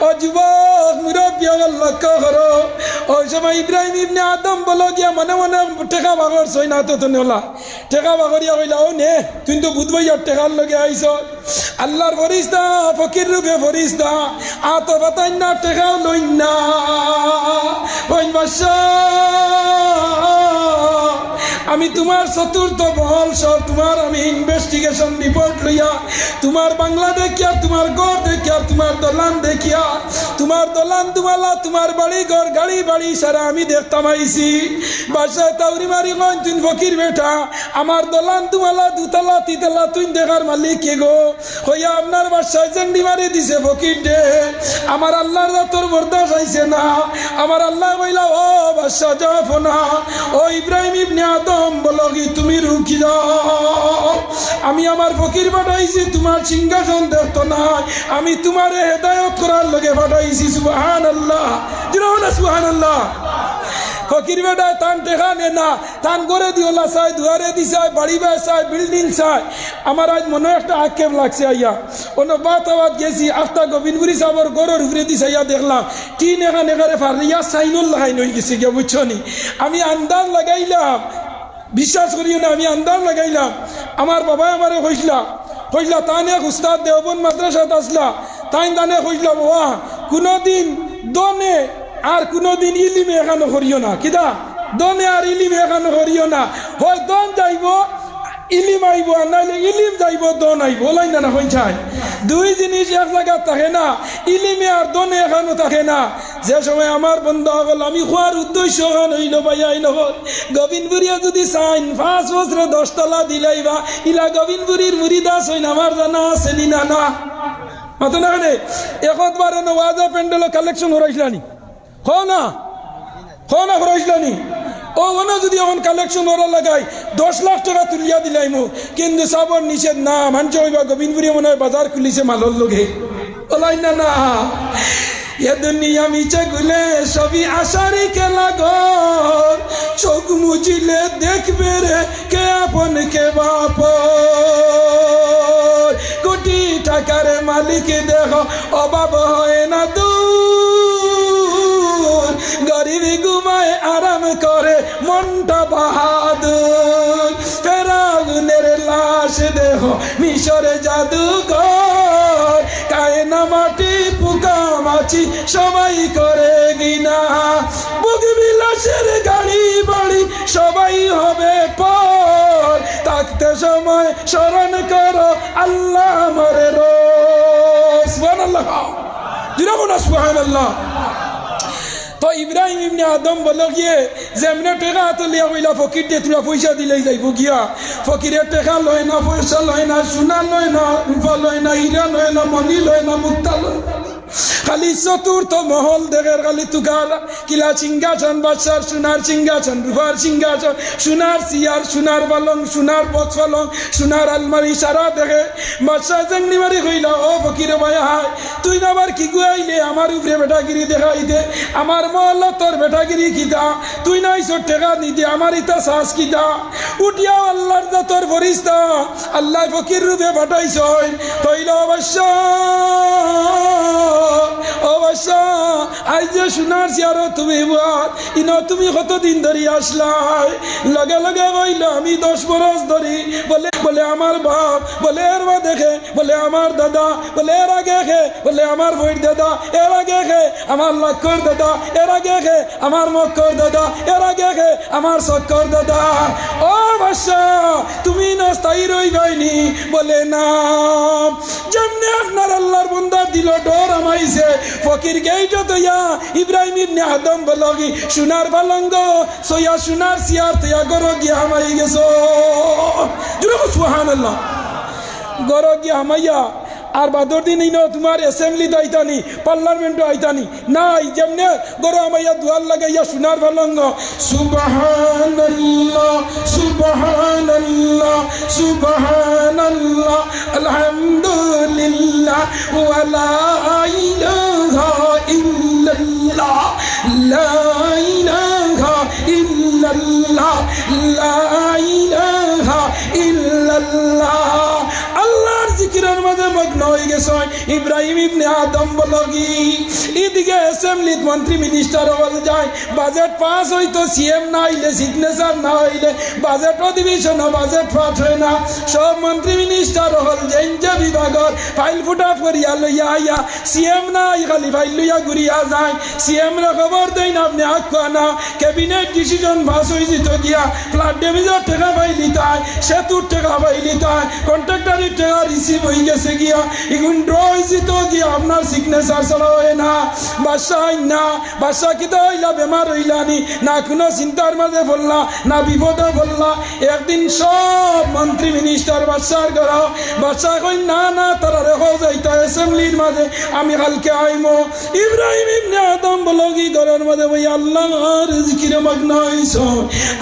ও যুবক মুরব্বী লক্ষ্য করো, ওই সময় ইব্রাহিম ইবনে আদম বলো গিয়া মনে মনে টেকা বাগর ছয় না তো নেলা টেকা বাগরিয়া কইলা ও নে তুই তো বুধ ভাইয়ার টেকার লগে আইছ, আল্লাহর ফরিস্তা ফকির রূপে ফরিস্তা আত বাতাই না টেকাও লইন না ওই আমি তোমার চতুর্থ বহল সব তোমার আমি ইনভেস্টিগেশন রিপোর্ট লইয়া তোমার বাংলা দেখিয়া তোমার গড় দেখিয়া তোমার দলান দেখিয়া তোমার দলান দুমালা তোমার বাড়ি ঘর গাড়ি বাড়ি সারা আমি দেখতাম আইছি বাসায় তাউরি মারি গন তুই ফকির বেটা আমার দলান দুমালা দুতলা তিতলা তুই দেখার মালিক কে গো হইয়া আপনার বাসায় জেন্ডি মারি দিছে ফকির দে আমার আল্লাহর তোর বরদাস আইছে না আমার আল্লাহ কইলা ও বাদশা যাও না ও ইব্রাহিম ইবনে আদম বলো কি তুমি রুকি যাও আমি আমার ফকির পাঠাইছি তোমার সিংহাসন দেখতো না আমি তোমার হেদায়ত করার লগে পাঠাইছি সুবহানাল্লাহ জিরোনা সুবহানাল্লাহ ফকির বেটা তান টেকা নে না তান করে দিওলা চাই দুয়ারে দি চাই বাড়ি বাই চাই বিল্ডিং চাই আমার আজ মনে একটা আক্ষেপ লাগছে আইয়া অন্য বাতাবাদ গেছি আফতা গোবিন্দপুরি সাবর গরুর উপরে দি চাইয়া দেখলাম টিন এখানে এখানে ফারিয়া সাইনুল লাগাই নই গেছি গিয়ে বুঝছো নি আমি আন্দাজ লাগাইলাম বিশ্বাস করিও না আমি আন্দাজ লাগাইলাম আমার বাবা আমারে কইলা তানে উস্তাদ দেওবন্দ মাদ্রাসাত আসলা তাই তানে কইলা বাবা কোনোদিন দনে আর কোনোদিন ইলিমে এখানো করিও না কিদা দনে আর ইলিমে এখানো করিও না হয় দন যাইব ইলিম আইব আর নাইলে ইলিম যাইব দন আইব ওলাই না না হইছাই দুই জিনিস এক জায়গায় থাকে না ইলিমে আর দনে এখানো থাকে না যে সময় আমার বন্ধু হল আমি খোয়ার উদ্দেশ্য খান হইল ভাইয়া নহল গোবিন্দপুরিয়া যদি চাইন 5 বছরে 10 তলা দিলাইবা ইলা গোবিন্দপুরীর মুরিদাস হইন আমার জানা আছে নি না না মাতো না কেন একবার ওয়াজা প্যান্ডেল কালেকশন হরাইছিলানি না হরাইছিলানি ও ওনা যদি এখন কালেকশন ওরা লাগাই 10 লাখ টাকা তুলিয়া দিলাইমু কিন্তু সাবর নিষেধ না মানছে হইবা গোবিন্দপুরি মনে হয় বাজার খুলিছে মালর লোকে ওলাই না না এ দুনিয়া মিছে গুলে সবই আশারি খেলা ঘর চোখ মুচিলে দেখবে রে কে আপন কে বাপ কোটি টাকার মালিক দেহ অভাব হয় না দূর গরিবি ঘুমায় আরাম করে মনটা বাহাদুর ফেরাউনের লাশ দেহ মিশরে জাদুঘর কায়না মাটি পোকা মাছি সবাই করে গিনা বুক বিলাসের গাড়ি বাড়ি সবাই হবে পর থাকতে সময় স্মরণ করো আল্লাহ মরে রোজ সুবহানাল্লাহ দিরাবো না সুবহানাল্লাহ তো ইব্রাহিম ইবনে আদম বলো গিয়ে যেমনে টেকা তো লিয়া হইলা ফকির দিয়ে তোরা পয়সা দিলেই যাইব গিয়া ফকিরের টেকা লয় না পয়সা লয় না সোনা লয় না রূপা লয় না হীরা লয় না মণি লয় না মুক্তা লয় খালি চতুর্থ মহল দেখের খালি তুকার কিলা সিংহাসন বাদশার সোনার সিংহাসন রূপার সিংহাসন সোনার চেয়ার সোনার পালং সোনার বক্স পালং সোনার আলমারি সারা দেখে বাদশাহ জেংনি মারি কইলা ও ফকির ভাই হাই তুই না আবার কি গুয়াইলে আমার উপরে বেটাগিরি দেখাই দে আমার মহল তোর বেটাগিরি কিতা তুই না ইসর টেকা নিদে আমার ইতা শ্বাস কিতা উঠিয়া আল্লাহর যা তোর ফরিস্তা আল্লাহ ফকির রূপে পাঠাইছ তৈল অবশ্য অবশ্য আজ যে শোনার চেয়ারও তুমি ইনো তুমি কতদিন ধরি আসলাই লগে লগে কইল আমি 10 বরস ধরি বলে আমার বাপ বলে এর মা দেখে বলে আমার দাদা বলে এর আগে খে বলে আমার বইর দাদা এর আগে খে আমার লক্কর দাদা এর আগে খে আমার মক্কর দাদা এর আগে খে আমার সক্কর দাদা ও বাদশা তুমি না স্থায়ী রইবাইনি বলে না যেমনি আপনার আল্লাহর বান্দা দিল ডর আমাইছে ফকির গেইটা তো ইয়া ইব্রাহিম ইবনে আদম বলগি সোনার পালঙ্গ সোয়া সোনার সিয়ার তয়া গরো গিয়া আমাই গেছো জুড়ে সুবহানাল্লাহ গরো গিয়া আমাইয়া আর বাদর দিন ইনো তোমার অ্যাসেম্বলি আইতানি পার্লামেন্টও আইতানি নাই যেমনে গরো আমাইয়া দুয়ার লাগাইয়া সোনার পালঙ্গ সুবহানাল্লাহ সুবহানাল্লাহ সুবহানাল্লাহ আলহামদুলিল্লাহ ওয়া লা ইলাহা ইল্লাল্লাহ লা ইলাহা ইল্লাল্লাহ লা ইলাহা ইল্লাল্লাহ আল্লাহর জিকিরের মধ্যে মগ্ন হয়ে গেছে ইব্রাহিম ইবনে আদম বলগি এদিকে অ্যাসেম্বলি অ্যাসেম্বলিত মন্ত্রী মিনিস্টার হল যায়, বাজেট পাস হইতো সিএম না হইলে, সিগনেচার না হইলে বাজেট অধিবেশন বাজেট পাস হয় না। সব মন্ত্রী মিনিস্টার হল যে বিভাগর ফাইল ফুটা করিয়া লইয়া আইয়া সিএম না খালি ফাইল লইয়া ঘুরিয়া যায়। সিএম রে খবর দেন আপনি আঁকা না, ক্যাবিনেট ডিসিশন পাস হয়ে যেত গিয়া ফ্লাড ড্যামেজের টাকা পাইলি তাই, সেতুর টাকা পাইলি তাই, কন্ট্রাক্টারের টাকা রিসিভ হয়ে গেছে গিয়া, এখন ড্র হয়ে যেত গিয়া আপনার সিগনেচার ছাড়া হয় না। বাদশাহ না, বাদশাহ কি তো হইলা বেমার হইলানি না, কোনো চিন্তার মাঝে বললা না বিপদে বললা। একদিন সব মন্ত্রী মিনিস্টার বাদশার ঘর, বাদশাহ কই না না তারা রেখো যাইতা অ্যাসেম্বলির মাঝে, আমি কালকে আইমো। ইব্রাহিম ইবনে আদম বলো কি ঘরের মাঝে ওই আল্লাহর জিকিরে মগ্ন হইছ।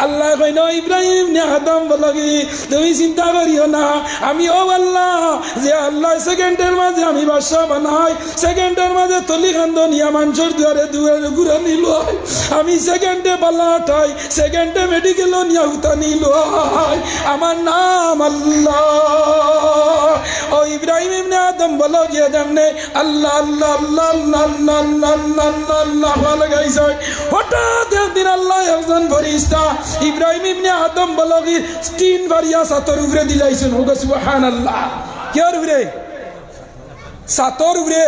আল্লাহ কই না ইব্রাহিম ইবনে আদম বলো কি তুমি চিন্তা করিও না, আমি ও আল্লাহ যে আল্লাহ সেকেন্ডের মাঝে আমি বাদশাহ বানাই, সেকেন্ডের মাঝে তলি খান্দ নিয়া মানুষের দুয়ারে দুয়ারে ঘুরে নিল, আমি সেকেন্ডে পাল্লা ঠাই, সেকেন্ডে মেডিকেল নিয়া উতা নিল, আমার নাম আল্লাহ। ও ইব্রাহিম ইবনে আদম বলো গিয়ে যেমনে আল্লাহ আল্লাহ আল্লাহ আল্লাহ আল্লাহ আল্লাহ আল্লাহ আল্লাহ ভালো গাইছে। হঠাৎ একদিন আল্লাহ একজন ফেরেশতা ইব্রাহিম ইবনে আদম বলো কি তিন বারিয়া সাতর উপরে দিলাইছেন। ও সুবহানাল্লাহ, কি আর উপরে সাতর উপরে,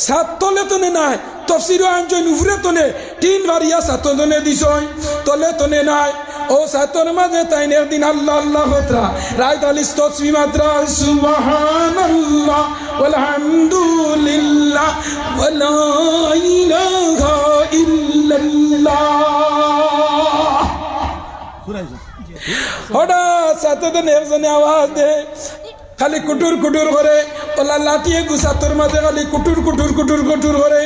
সাত তলে তনে নাই, তফসির আনছেন উপরে তনে তিন বারিয়া সাত তনে দিছ, তলে তনে নাই। ও সাতর মাঝে তাই একদিন আল্লাহ আল্লাহ হতরা রাইত আলিস তসবি মাত্রা সুবহানাল্লাহ আলহামদুলিল্লাহ ওয়ালা ইলাহা ইল্লাল্লাহ। হঠাৎ সাতজন একজনে আওয়াজ দে খালি কুটুর কুটুর করে, ওলা লাঠিয়ে গুসাতর মাঝে খালি কুটুর কুটুর কুটুর কুটুর করে।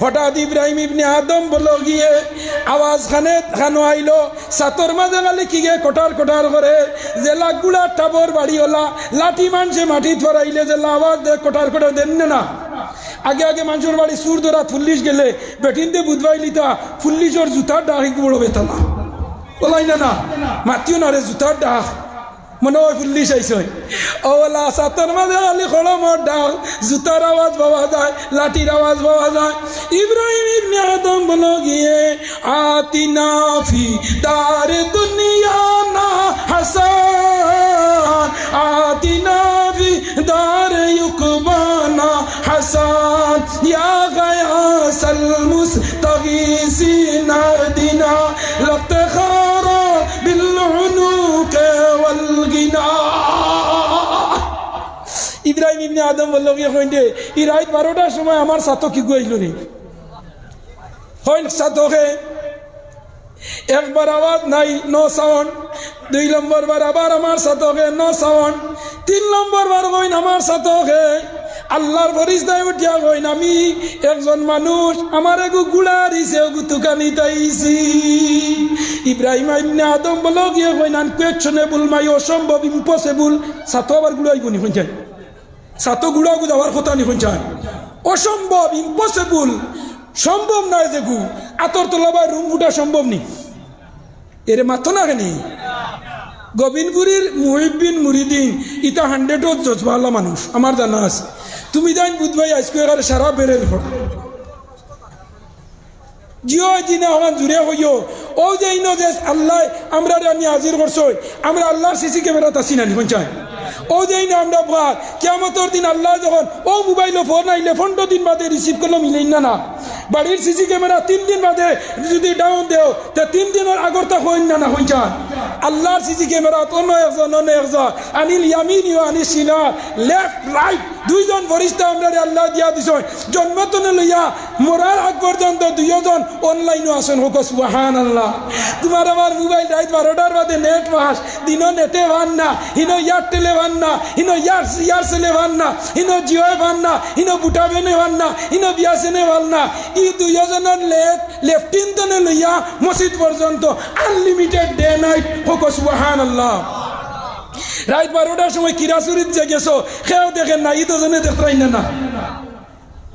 হঠাৎ ইব্রাহিম ইবনে আদম বলো গিয়ে আওয়াজ খানো আইলো, সাতর মাঝে খালি কি গে কটার কটার করে, যে লাগুলা টাবর বাড়ি ওলা লাঠি মানুষে মাটি ধরাইলে যে আওয়াজ দে কটার কটার দেন না। আগে আগে মানুষের বাড়ি সুর ধরা পুলিশ গেলে বেটিনতে বুধবাইলি তা পুলিশের জুতার ডাক বড় বেতলা ওলাই না, মাতিও না রে জুতার ডাক, মনে হয় পুলিশ আইসে। ওলা সাতর মাঝে খালি খড়মর ডাক, জুতার আওয়াজ পাওয়া যায়, লাঠির আওয়াজ পাওয়া যায়। ইব্রাহিম ইবনে আদম বলো গিয়ে আতিনা ফি দার দুনিয়া না হাসান, আতিনা ফি দার ইউকবানা হাসান, ইয়া গায়াসাল মুস্তাগীসিনা দিনা লতখারা বিল উনুক ওয়াল গিনা। ইব্রাহিম ইবনে আদম বলল গিয়ে কইতে ই রাত 12টার সময় আমার সাথে কি গইল রে, হইল সাথে একবার আওয়াজ নাই, নো সাউন্ড। 2 নম্বর বার আবার আমার সাথে নো সাউন্ড। 3 নম্বর বার কইন আমার সাথে আল্লাহর ফরিস্তায় উঠিয়া কইন আমি একজন মানুষ, আমার এগু গুড়া দিছে এগু তুকানি তাইছি। ইব্রাহিম ইবনে আদম বলো গিয়ে কইন আনকুয়েশনেবল মাই অসম্ভব ইম্পসিবল। সাথে আবার গুড়াই বনি কইছেন, সাথে গুড়া গু যাওয়ার কথা নি কইছেন, অসম্ভব ইম্পসিবল, সম্ভব নয় দেখু আতর তোলাবার রুম ফুটা সম্ভব নি। এর মাত্র না কেনি গোবিন্দপুরীর মুহিবিন মুরিদিন ইটা 100 জজবালা মানুষ আমার জানা আছে। তুমি জান বুধবাই আজকে সারা বেড়ে জিও জিনা হওয়ান জুড়ে হইও ও যে ইনো যে আল্লাহ আমরা আমি হাজির করছো, আমরা আল্লাহর সিসি ক্যামেরাত আসি না পঞ্চায়েত ও যে ইনো আমরা বাদ কিয়ামতের দিন আল্লাহ যখন ও মোবাইল ফোন আইলে 15 দিন বাদে রিসিভ করলো মিলেন না না। বাড়ির সিসি ক্যামেরা 3 দিন বাদে যদি ডাউন দেও তে 3 দিনের আগরটা হইন না না পঞ্চায়েত। আল্লাহর সিসি ক্যামেরা অন্য একজন আনিল ইয়ামিন ও আনিল শিনার লেফট রাইট 2 জন ফরিস্তা আমরা আল্লাহ দিয়া দিছ। জন্মতনে লইয়া মরার আগ পর্যন্ত 2 জন অনলাইনও আসেন হোক সুবহানাল্লাহ। তোমার আমার মোবাইল রাত 12টার বাদে নেট পাস, দিনও নেটে ভান না, হিনো এয়ারটেলে ভান না, হিনো ইয়ারসেলে ভান না, হিনো জিওয়ে ভান না, হিনো বুটাবেনে ভান না, হিনো বিয়াসেনে ভান না। ই 2 জনের লেফটিনতনে লইয়া মসজিদ পর্যন্ত আনলিমিটেড ডে নাইট হোক সুবহানাল্লাহ। রাত 12টার সময় কিরাসুরিত যে গেছো খেয়েও দেখেন না, ই দুজনে দেখতেই না।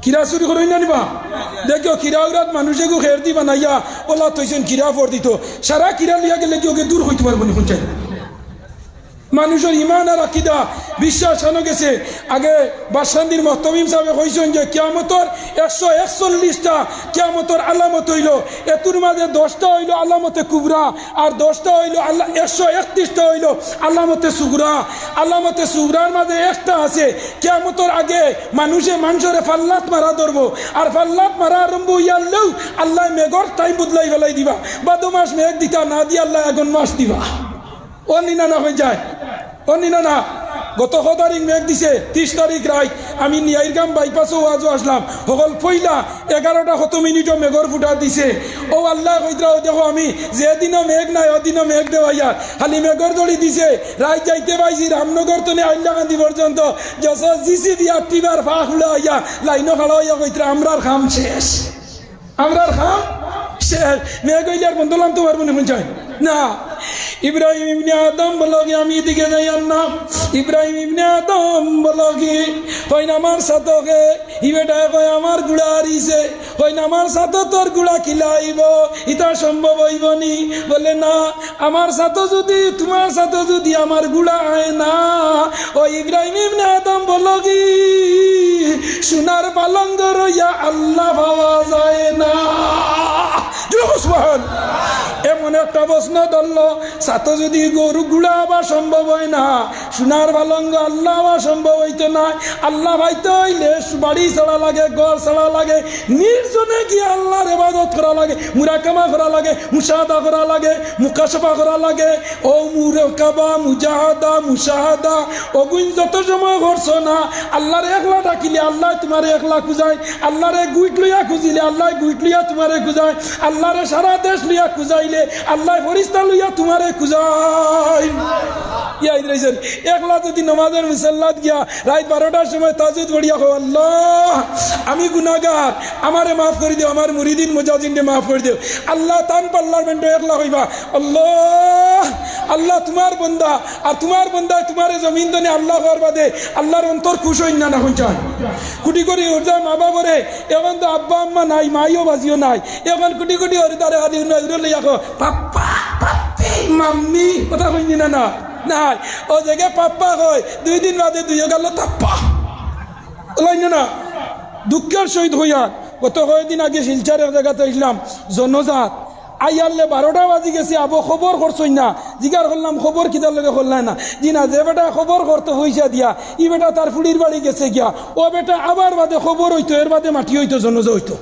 কিরা চুরি করে না নিবা দেখো কিরা উরাত মানুষে গো খের দিবা নাইয়া ওলা তৈছেন কিরা ফর দিত সারা কিরা লিয়া গেলে কি ওকে দূর হইতে পারবো নি পঞ্চায়েত মানুষের ইমান আর আকিদা বিশ্বাস হানো গেছে। আগে বাসন্দির মহতমিম সাহেব কইছেন যে কিয়ামতর 141টা কিয়ামতর আলামত হইল, এতুর মাঝে 10টা হইল আলামতে কুবরা আর 10টা হইল 131টা হইল আলামতে সুগরা। আলামতে সুগরার মাঝে একটা আছে, কিয়ামতর আগে মানুষের ফাল্লাত মারা ধরবো, আর ফাল্লাত মারা আরম্ভ হইয়ালেও আল্লাহ মেঘর টাইম বদলাই ফেলাই দিবা, 12 মাস মেঘ দিতা না দিয়ে আল্লাহ এখন মাস দিবা। ও নিনা না হয়ে যায়, ও নিনা না। গত 6 তারিখ মেঘ দিছে, 30 তারিখ রাত আমি নিয়াইরগাম বাইপাসও আজও আসলাম, সকল পইলা 11টা 7 মিনিটও মেঘর ফুটা দিছে। ও আল্লাহ কইতরা দেখো আমি যেদিনও মেঘ নাই ওদিনও মেঘ দেওয়াইয়ার, খালি মেঘর দড়ি দিছে। রাত যাইতে পাইছি রামনগর তো আইলাকান্দি পর্যন্ত যশ জিসি দিয়া টিবার ফা খুলে আইয়া লাইনও খাড়া হইয়া কইতরা আমরার খাম শেষ, আমরার খাম শেষ। মেঘ হইলে আর বন্ধলাম তোমার মনে মন চায় না। ইব্রাহিম ইবনে আদম বলগি আমি এদিকে যাই না। ইব্রাহিম ইবনে আদম বলগি কই না আমার সাথে ই বেটা কই আমার গুড়া হারিছে, কই না আমার সাথে তোর গুড়া খিলাইব, ইটা সম্ভব হইব নি? বলে না, আমার সাথে যদি তোমার সাথে যদি আমার গুড়া আয় না। ও ইব্রাহিম ইবনে আদম বলগি সোনার পালঙ্গ রইয়া আল্লাহ পাওয়া যায় না। এমন একটা প্রশ্ন ধরল, সাথে যদি গরু গুড়া আবার সম্ভব হয় না, সোনার পালঙ্গ আল্লাহ আবার সম্ভব হইতে না। আল্লাহ ভাইতে হইলে বাড়ি ছাড়া লাগে, ঘর ছাড়া লাগে, নির্জনে গিয়ে আল্লাহর ইবাদত করা লাগে, মুরাকামা করা লাগে, মুশাহাদা করা লাগে, মুকাশফা করা লাগে। ও মুরাকাবা মুজাহাদা মুশাহাদা ওগুন যত সময় করছো না, আল্লাহর একলা ডাকিলে আল্লাহ তোমার একলা খুঁজায়, আল্লাহরে গুইট লইয়া খুঁজিলে আল্লাহ গুইট লইয়া তোমারে খুঁজায়, আল্লাহরে সারা দেশ লইয়া খুঁজাইলে আল্লাহ ফরিস্তা লইয়া তোমারে খুঁজায়। একলা যদি নমাজের মুসাল্লাত গিয়া রাত 12টার সময় তাজুদ পড়িয়া হো, আল্লাহ আমি গুনাহগার, আমারে মাফ করে দিও, আমার মুরিদিন মুজাজিনকে মাফ করে দিও। আল্লাহ তান পাল্লার বেন্ড একলা হইবা, আল্লাহ আল্লাহ তোমার বন্দা, আর তোমার বন্দায় তোমার জমিন দনে আল্লাহ হওয়ার বাদে আল্লাহর অন্তর খুশ হইন না না হইন। কুটি করি ওর মা বাবরে, এখন তো আব্বা আম্মা নাই, মাইও বাজিও নাই, এখন কুটি কুটি হরিদারে আদি লইয়া পাপ্পা পাপ্পি মাম্মি কথা হইনি না না নাই। ও জায়গায় পাপ্পা হয়, 2 দিন বাদে 2 গেল তাপ্পা লইন না। দুঃখের সহিত হইয়া গত কয়েকদিন আগে শিলচার এক জায়গাতে আসলাম, জনজাত আইয়ারলে 12টা বাজি গেছে, আবো খবর করছই না। জিগার করলাম খবর কিতার লগে করলাই না, জি না, যে বেটা খবর করতে হইসা দিয়া ই বেটা তার ফুড়ির বাড়ি গেছে গিয়া, ও বেটা আবার বাদে খবর হইতো, এর বাদে মাটি হইতো, জনজা হইতো।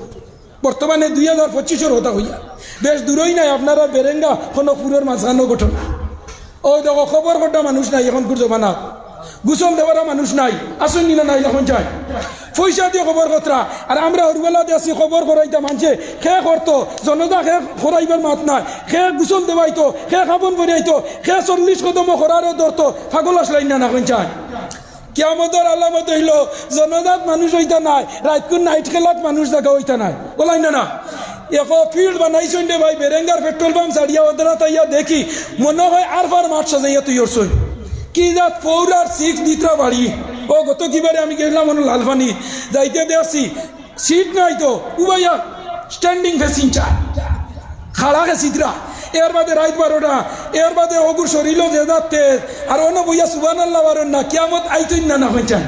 বর্তমানে 2025-এর হতা হইয়া বেশ দূরই নাই, আপনারা বেরেঙ্গা কোনো পুরের মাঝখানো ঘটনা। ও দেখো খবর কটা মানুষ নাই এখন জমানা, গুসল দেওয়ার মানুষ নাই, আসুন নিনা নাই এখন যায় পয়সা দিয়ে খবর কতরা। আর আমরা হরবেলা দিয়ে খবর করাইতা মানছে খে করতো, জনতা খে খরাইবার মাত নাই, খে গুসল দেওয়াইতো, খে খাবন বরিয়াইতো, খে 40 কদম খরারও ধরতো, পাগল আসলাই না এখন যায়। কিয়ামতের আলামত হইল জনজাত মানুষ হইতা নাই, রাতকুন নাইট খেলাত মানুষ জায়গা হইতা নাই, বলাই না না। এখন ফিল্ড বানাইছেন রে ভাই, বেরেঙ্গার পেট্রোল পাম্প ছাড়িয়া ওদের তাইয়া দেখি মনে হয় আর মাঠ সাজাইয়া তুই ওরছই কি জাত 4 আর 6 দিতরা বাড়ি। ও গত কিবারে আমি গেলাম মনে লালপানি যাইতে দেখছি সিট নাই তো, উবাইয়া স্ট্যান্ডিং ফেসিং চা খাড়া গেছিতরা। এর বাদে রাত 12টা, এর বাদে অগুর শরীর যে যাতে আর অন্য বইয়া সুবান আল্লাহ বারণ না, কিয়ামত আইতই না না হয়ে যায়।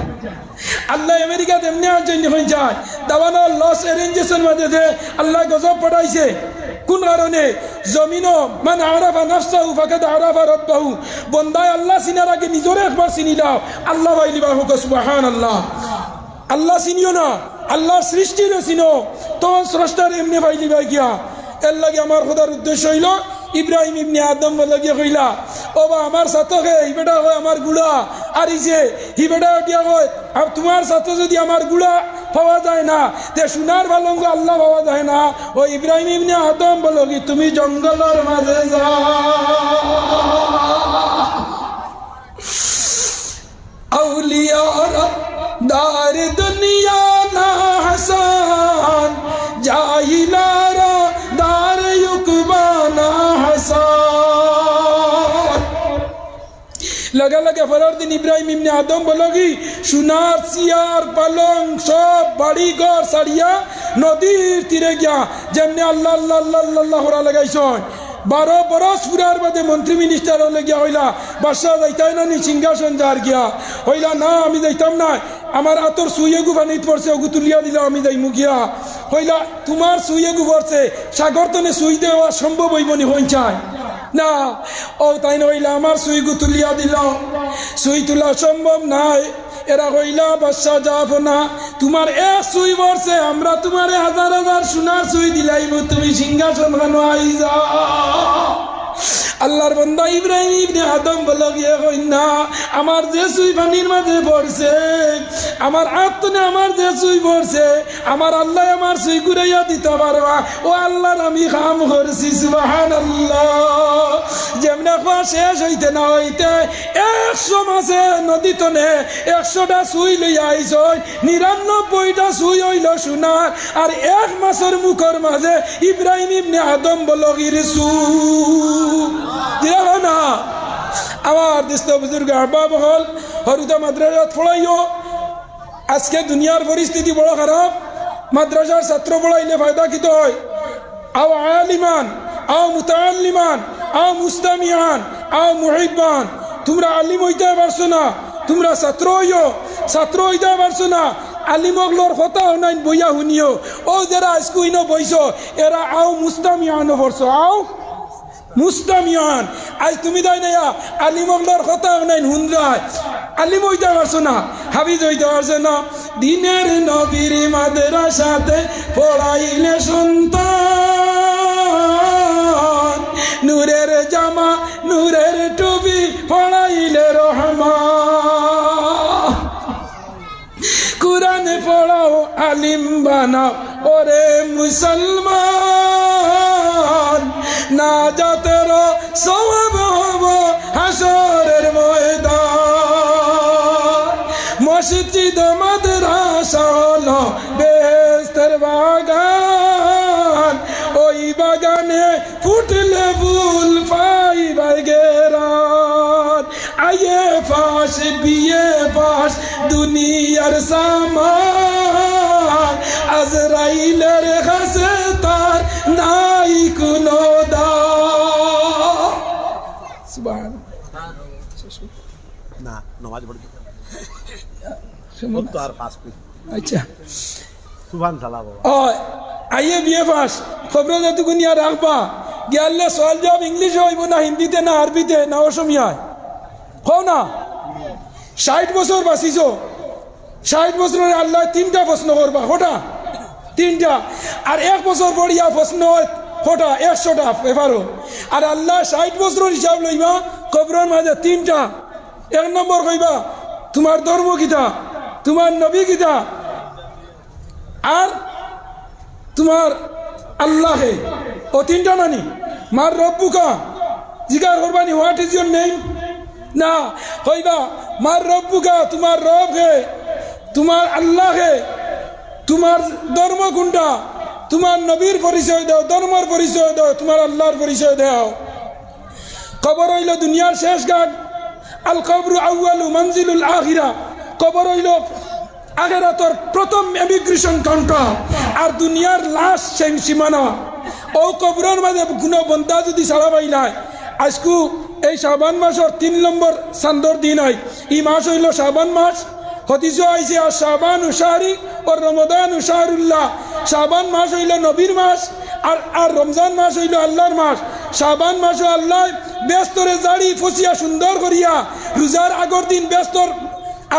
আল্লাহ আমেরিকাতে এমনি আনছেন হয়ে যায়, দাবানো লস এরেঞ্জেসের মাঝে যে আল্লাহ গজব পড়াইছে। কোন কারণে? জমিনও মানে আরাফা নাফসাহু ফাকাদ আরাফা রাব্বাহু, বন্দায় আল্লাহ চিনার আগে নিজরে একবার চিনি দাও, আল্লাহ বাইলিবা হোক সুবহানাল্লাহ। আল্লাহ চিনিও না, আল্লাহর সৃষ্টির চিনো, তখন স্রষ্টার এমনি বাইলিবা গিয়া। এর লাগে আমার খোদার উদ্দেশ্য হইল ইব্রাহিম ইবনে আদম বলে কইলা, ও বা আমার সাথে হি বেটা হয় আমার গুড়া আরিছে, হি বেটা ওটিয়া হয় আর তোমার সাথে যদি আমার গুড়া পাওয়া যায় না, তে সোনার পালঙ্গ আল্লাহ পাওয়া যায় না। ও ইব্রাহিম ইবনে আদম বলো কি তুমি জঙ্গলের মাঝে যাও, আউলিয়ারা দার দুনিয়া না হাসান, জাহিলারা দার উকবা না হাসান। লগে লগে পরের দিন ইব্রাহিম ইবনে আদম বলগি সোনার চেয়ার পালং সব বাড়ি ঘর ছাড়িয়া নদীর তীরে গিয়া যেমনি আল্লাহ আল্লাহ আল্লাহ আল্লাহ লাগাইছেন, 12 বরস পুরার বাদে মন্ত্রী মিনিস্টার হলে গিয়া হইলা বাদশাহ যাইতাই না নি সিংহাসন যার গিয়া হইলা না আমি যাইতাম না আমার আতর সুইয়ে গু পানিত পড়ছে ওগু তুলিয়া দিলা আমি যাইমু গিয়া হইলা তোমার সুইয়ে গু পড়ছে সাগর তনে সুই দেওয়া সম্ভব হইব নি হইছায় না ও তাই নইলা আমার সুই গু তুলিয়া দিল সুই তোলা সম্ভব নাই এরা হইলা বাদশাহ যাব না তোমার এক সুই পড়ছে আমরা তোমারে হাজার হাজার সোনার সুই দিলাইব তুমি সিংহাসন খানো আই যাও আল্লাহর বান্দা ইব্রাহিম ইবনে আদম বলল গিয়ে কই না আমার যে সুই পানির মাঝে পড়ছে আমার আত্মনে আমার যে সুই পড়ছে আমার আল্লাহ আমার সুই ঘুরাইয়া দিতে পারবা ও আল্লাহর আমি কাম করছি সুবহানাল্লাহ যেমন খাওয়া শেষ হইতে না হইতে 100 মাসে নদী তনে 100টা সুই লইয়া আইস 99টা সুই হইল সোনার আর 1 মাসের মুখর মাঝে ইব্রাহিম ইবনে আদম বলল গিয়ে না আমার দোস্ত বুজুর্গ আহবাব হল হরুদা মাদ্রাসাত পড়াইও আজকে দুনিয়ার পরিস্থিতি বড় খারাপ মাদ্রাসার ছাত্র পড়াইলে ফায়দা কি হয় আও আলিমান আও মুতাআল্লিমান আও মুস্তামিয়ান আও মুহিব্বান তোমরা আলিম হইতে পারছো না তোমরা ছাত্র হইতে পারছো না আলিমগলোর কথা নাই বইয়া শুনিও ও যারা স্কুইন বইছো এরা আও মুস্তামিয়ান পড়ছো আও মুস্তামিয়ান আজ তুমি তাই না আলিমগলোর কথা নাই হুনরায় আলিম হইতে পারছো না হাফিজ হইতে পারছো না দিনের নবীর মাদ্রাসাতে পড়াইলে সন্তান নূরের জামা নূরের টুপি পড়াইলে রহমান কুরআন পড়াও আলিম বানাও ওরে মুসলমান না জাতের সওয়াব হব হাসরের ময়দান মসজিদ মাদ্রাসা হলো বেহেশতের বাগান ওই বাগানে ফুটলে ফুল পাইবা গেরান আইয়ে পাশ বিয়ে পাশ দুনিয়ার সামান আজরাইলের কাছে তার নাই কোনো দাম সুবহানাল্লাহ না নামাজ পড়ি তো আর পাস করি আচ্ছা সুবহান সালাম ও আইয়ে বিয়ে পাস খবর যতটুকু নিয়ে রাখবা গেলে সওয়াল জবাব ইংলিশ হইব না হিন্দিতে না আরবিতে না অসমিয়ায় কও না 60 বছর বাঁচিছো 60 বছরের আল্লাহ 3টা প্রশ্ন করবা কোটা 3টা আর 1 বছর পড়িয়া প্রশ্ন কোটা 100টা পেপারও আর আল্লাহ 60 বছরের হিসাব লইবা কবরের মাঝে 3টা 1 নম্বর কইবা তোমার ধর্ম কিতা তোমার নবী কিতা আর তোমার আল্লাহে ও 3টা নানি মার রব্বুকা জিজ্ঞাসা করবানি হোয়াট ইজ ইউর নেম না কইবা মার রব্বুকা তোমার রব হে তোমার আল্লাহ হে তোমার ধর্ম কোনটা তোমার নবীর পরিচয় দাও ধর্মের পরিচয় দাও তোমার আল্লাহর পরিচয় দাও কবর হইল দুনিয়ার শেষ ঘাট আল কবরু আউয়ালু মনজিলুল আখিরা কবর হইল আখিরাতের প্রথম ইমিগ্রেশন কাউন্টার আর দুনিয়ার লাস্ট সীমানা ও কবরের মাঝে কোনো বন্দা যদি সারা পাইলাই আজকু এই শাবান মাসের 3 নম্বর চান্দর দিন হয় এই মাস হইল শাবান মাস হদিসও আইছে আর শাবান উশারি ও রমদান উশারুল্লাহ শাবান মাস হইল নবীর মাস আর রমজান মাস হইল আল্লাহর মাস শাবান মাসও আল্লাহ ব্যস্তরে জাড়ি ফসিয়া সুন্দর করিয়া রোজার আগর দিন ব্যস্তর